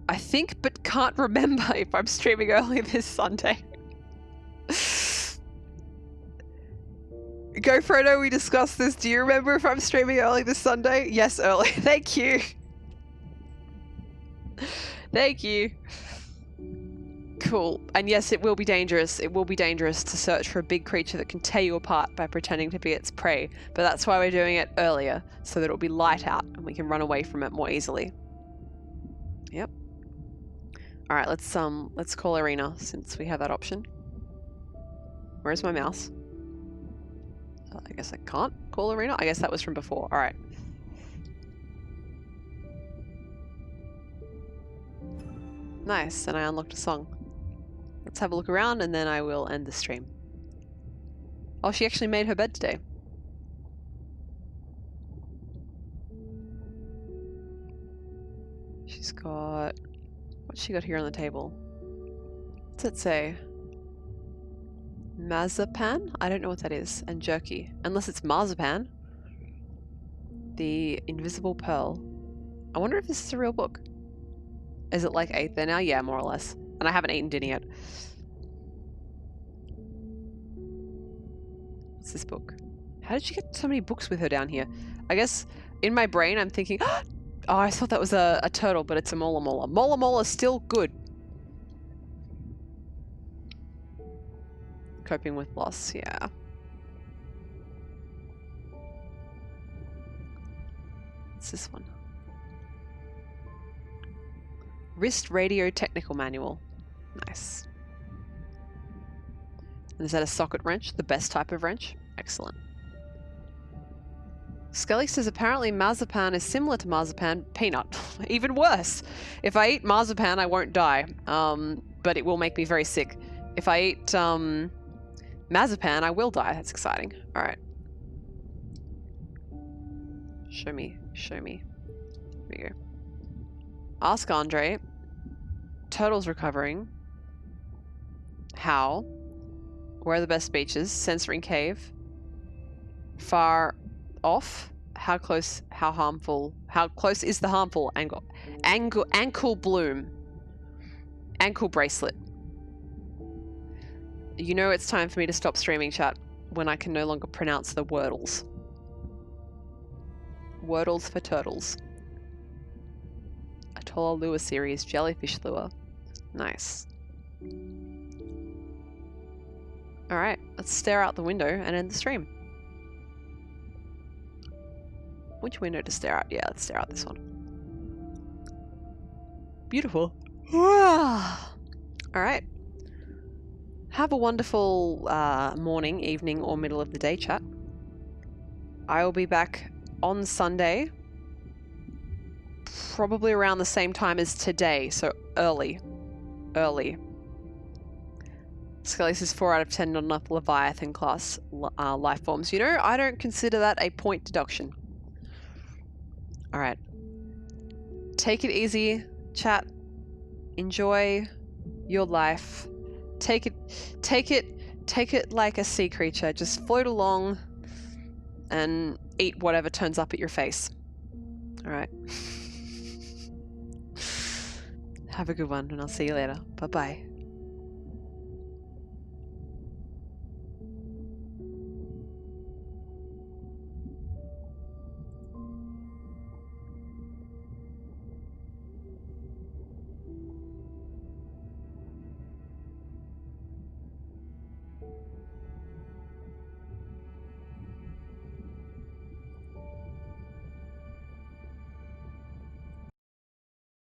A: I think, but can't remember if I'm streaming early this Sunday. Go Frodo, we discussed this. Do you remember if I'm streaming early this Sunday? Yes, early. Thank you. Thank you. Cool. And yes, it will be dangerous. It will be dangerous to search for a big creature that can tear you apart by pretending to be its prey. But that's why we're doing it earlier, so that it'll be light out and we can run away from it more easily. Yep. All right, let's call Arena since we have that option. Where's my mouse? I guess I can't call Arena. I guess that was from before. All right. Nice, and I unlocked a song. Let's have a look around and then I will end the stream. Oh, she actually made her bed today. She's got... What's she got here on the table? What's it say? Mazapan? I don't know what that is. And jerky. Unless it's marzipan. The Invisible Pearl. I wonder if this is a real book. Is it like 8 there now? Yeah, more or less. And I haven't eaten dinner yet. What's this book? How did she get so many books with her down here? I guess in my brain I'm thinking, oh, I thought that was a turtle, but it's a mola mola. Mola mola still good. Coping with loss, yeah. What's this one? Wrist Radio Technical Manual. Nice. And is that a socket wrench? The best type of wrench? Excellent. Skelly says apparently marzipan is similar to marzipan peanut. Even worse. If I eat marzipan, I won't die. But it will make me very sick. If I eat marzipan, I will die. That's exciting. Alright. Show me. Show me. There we go. Ask Andre. Turtles recovering. How? Where are the best beaches? Censoring cave. Far off. How close? How harmful? How close is the harmful angle? Ankle bloom. Ankle bracelet. You know it's time for me to stop streaming, chat, when I can no longer pronounce the wordles. Wordles for turtles. Atoll lure series, jellyfish lure. Nice. Alright, Let's stare out the window and end the stream. Which window to stare out? Yeah, let's stare out this one. Beautiful. Alright. Have a wonderful morning, evening, or middle of the day, chat. I will be back on Sunday. Probably around the same time as today, so early. Skellies is 4 out of 10, not enough Leviathan class life forms. You know, I don't consider that a point deduction. Alright. Take it easy, chat. Enjoy your life. Take it like a sea creature. Just float along and eat whatever turns up at your face. Alright. Have a good one, and I'll see you later. Bye-bye.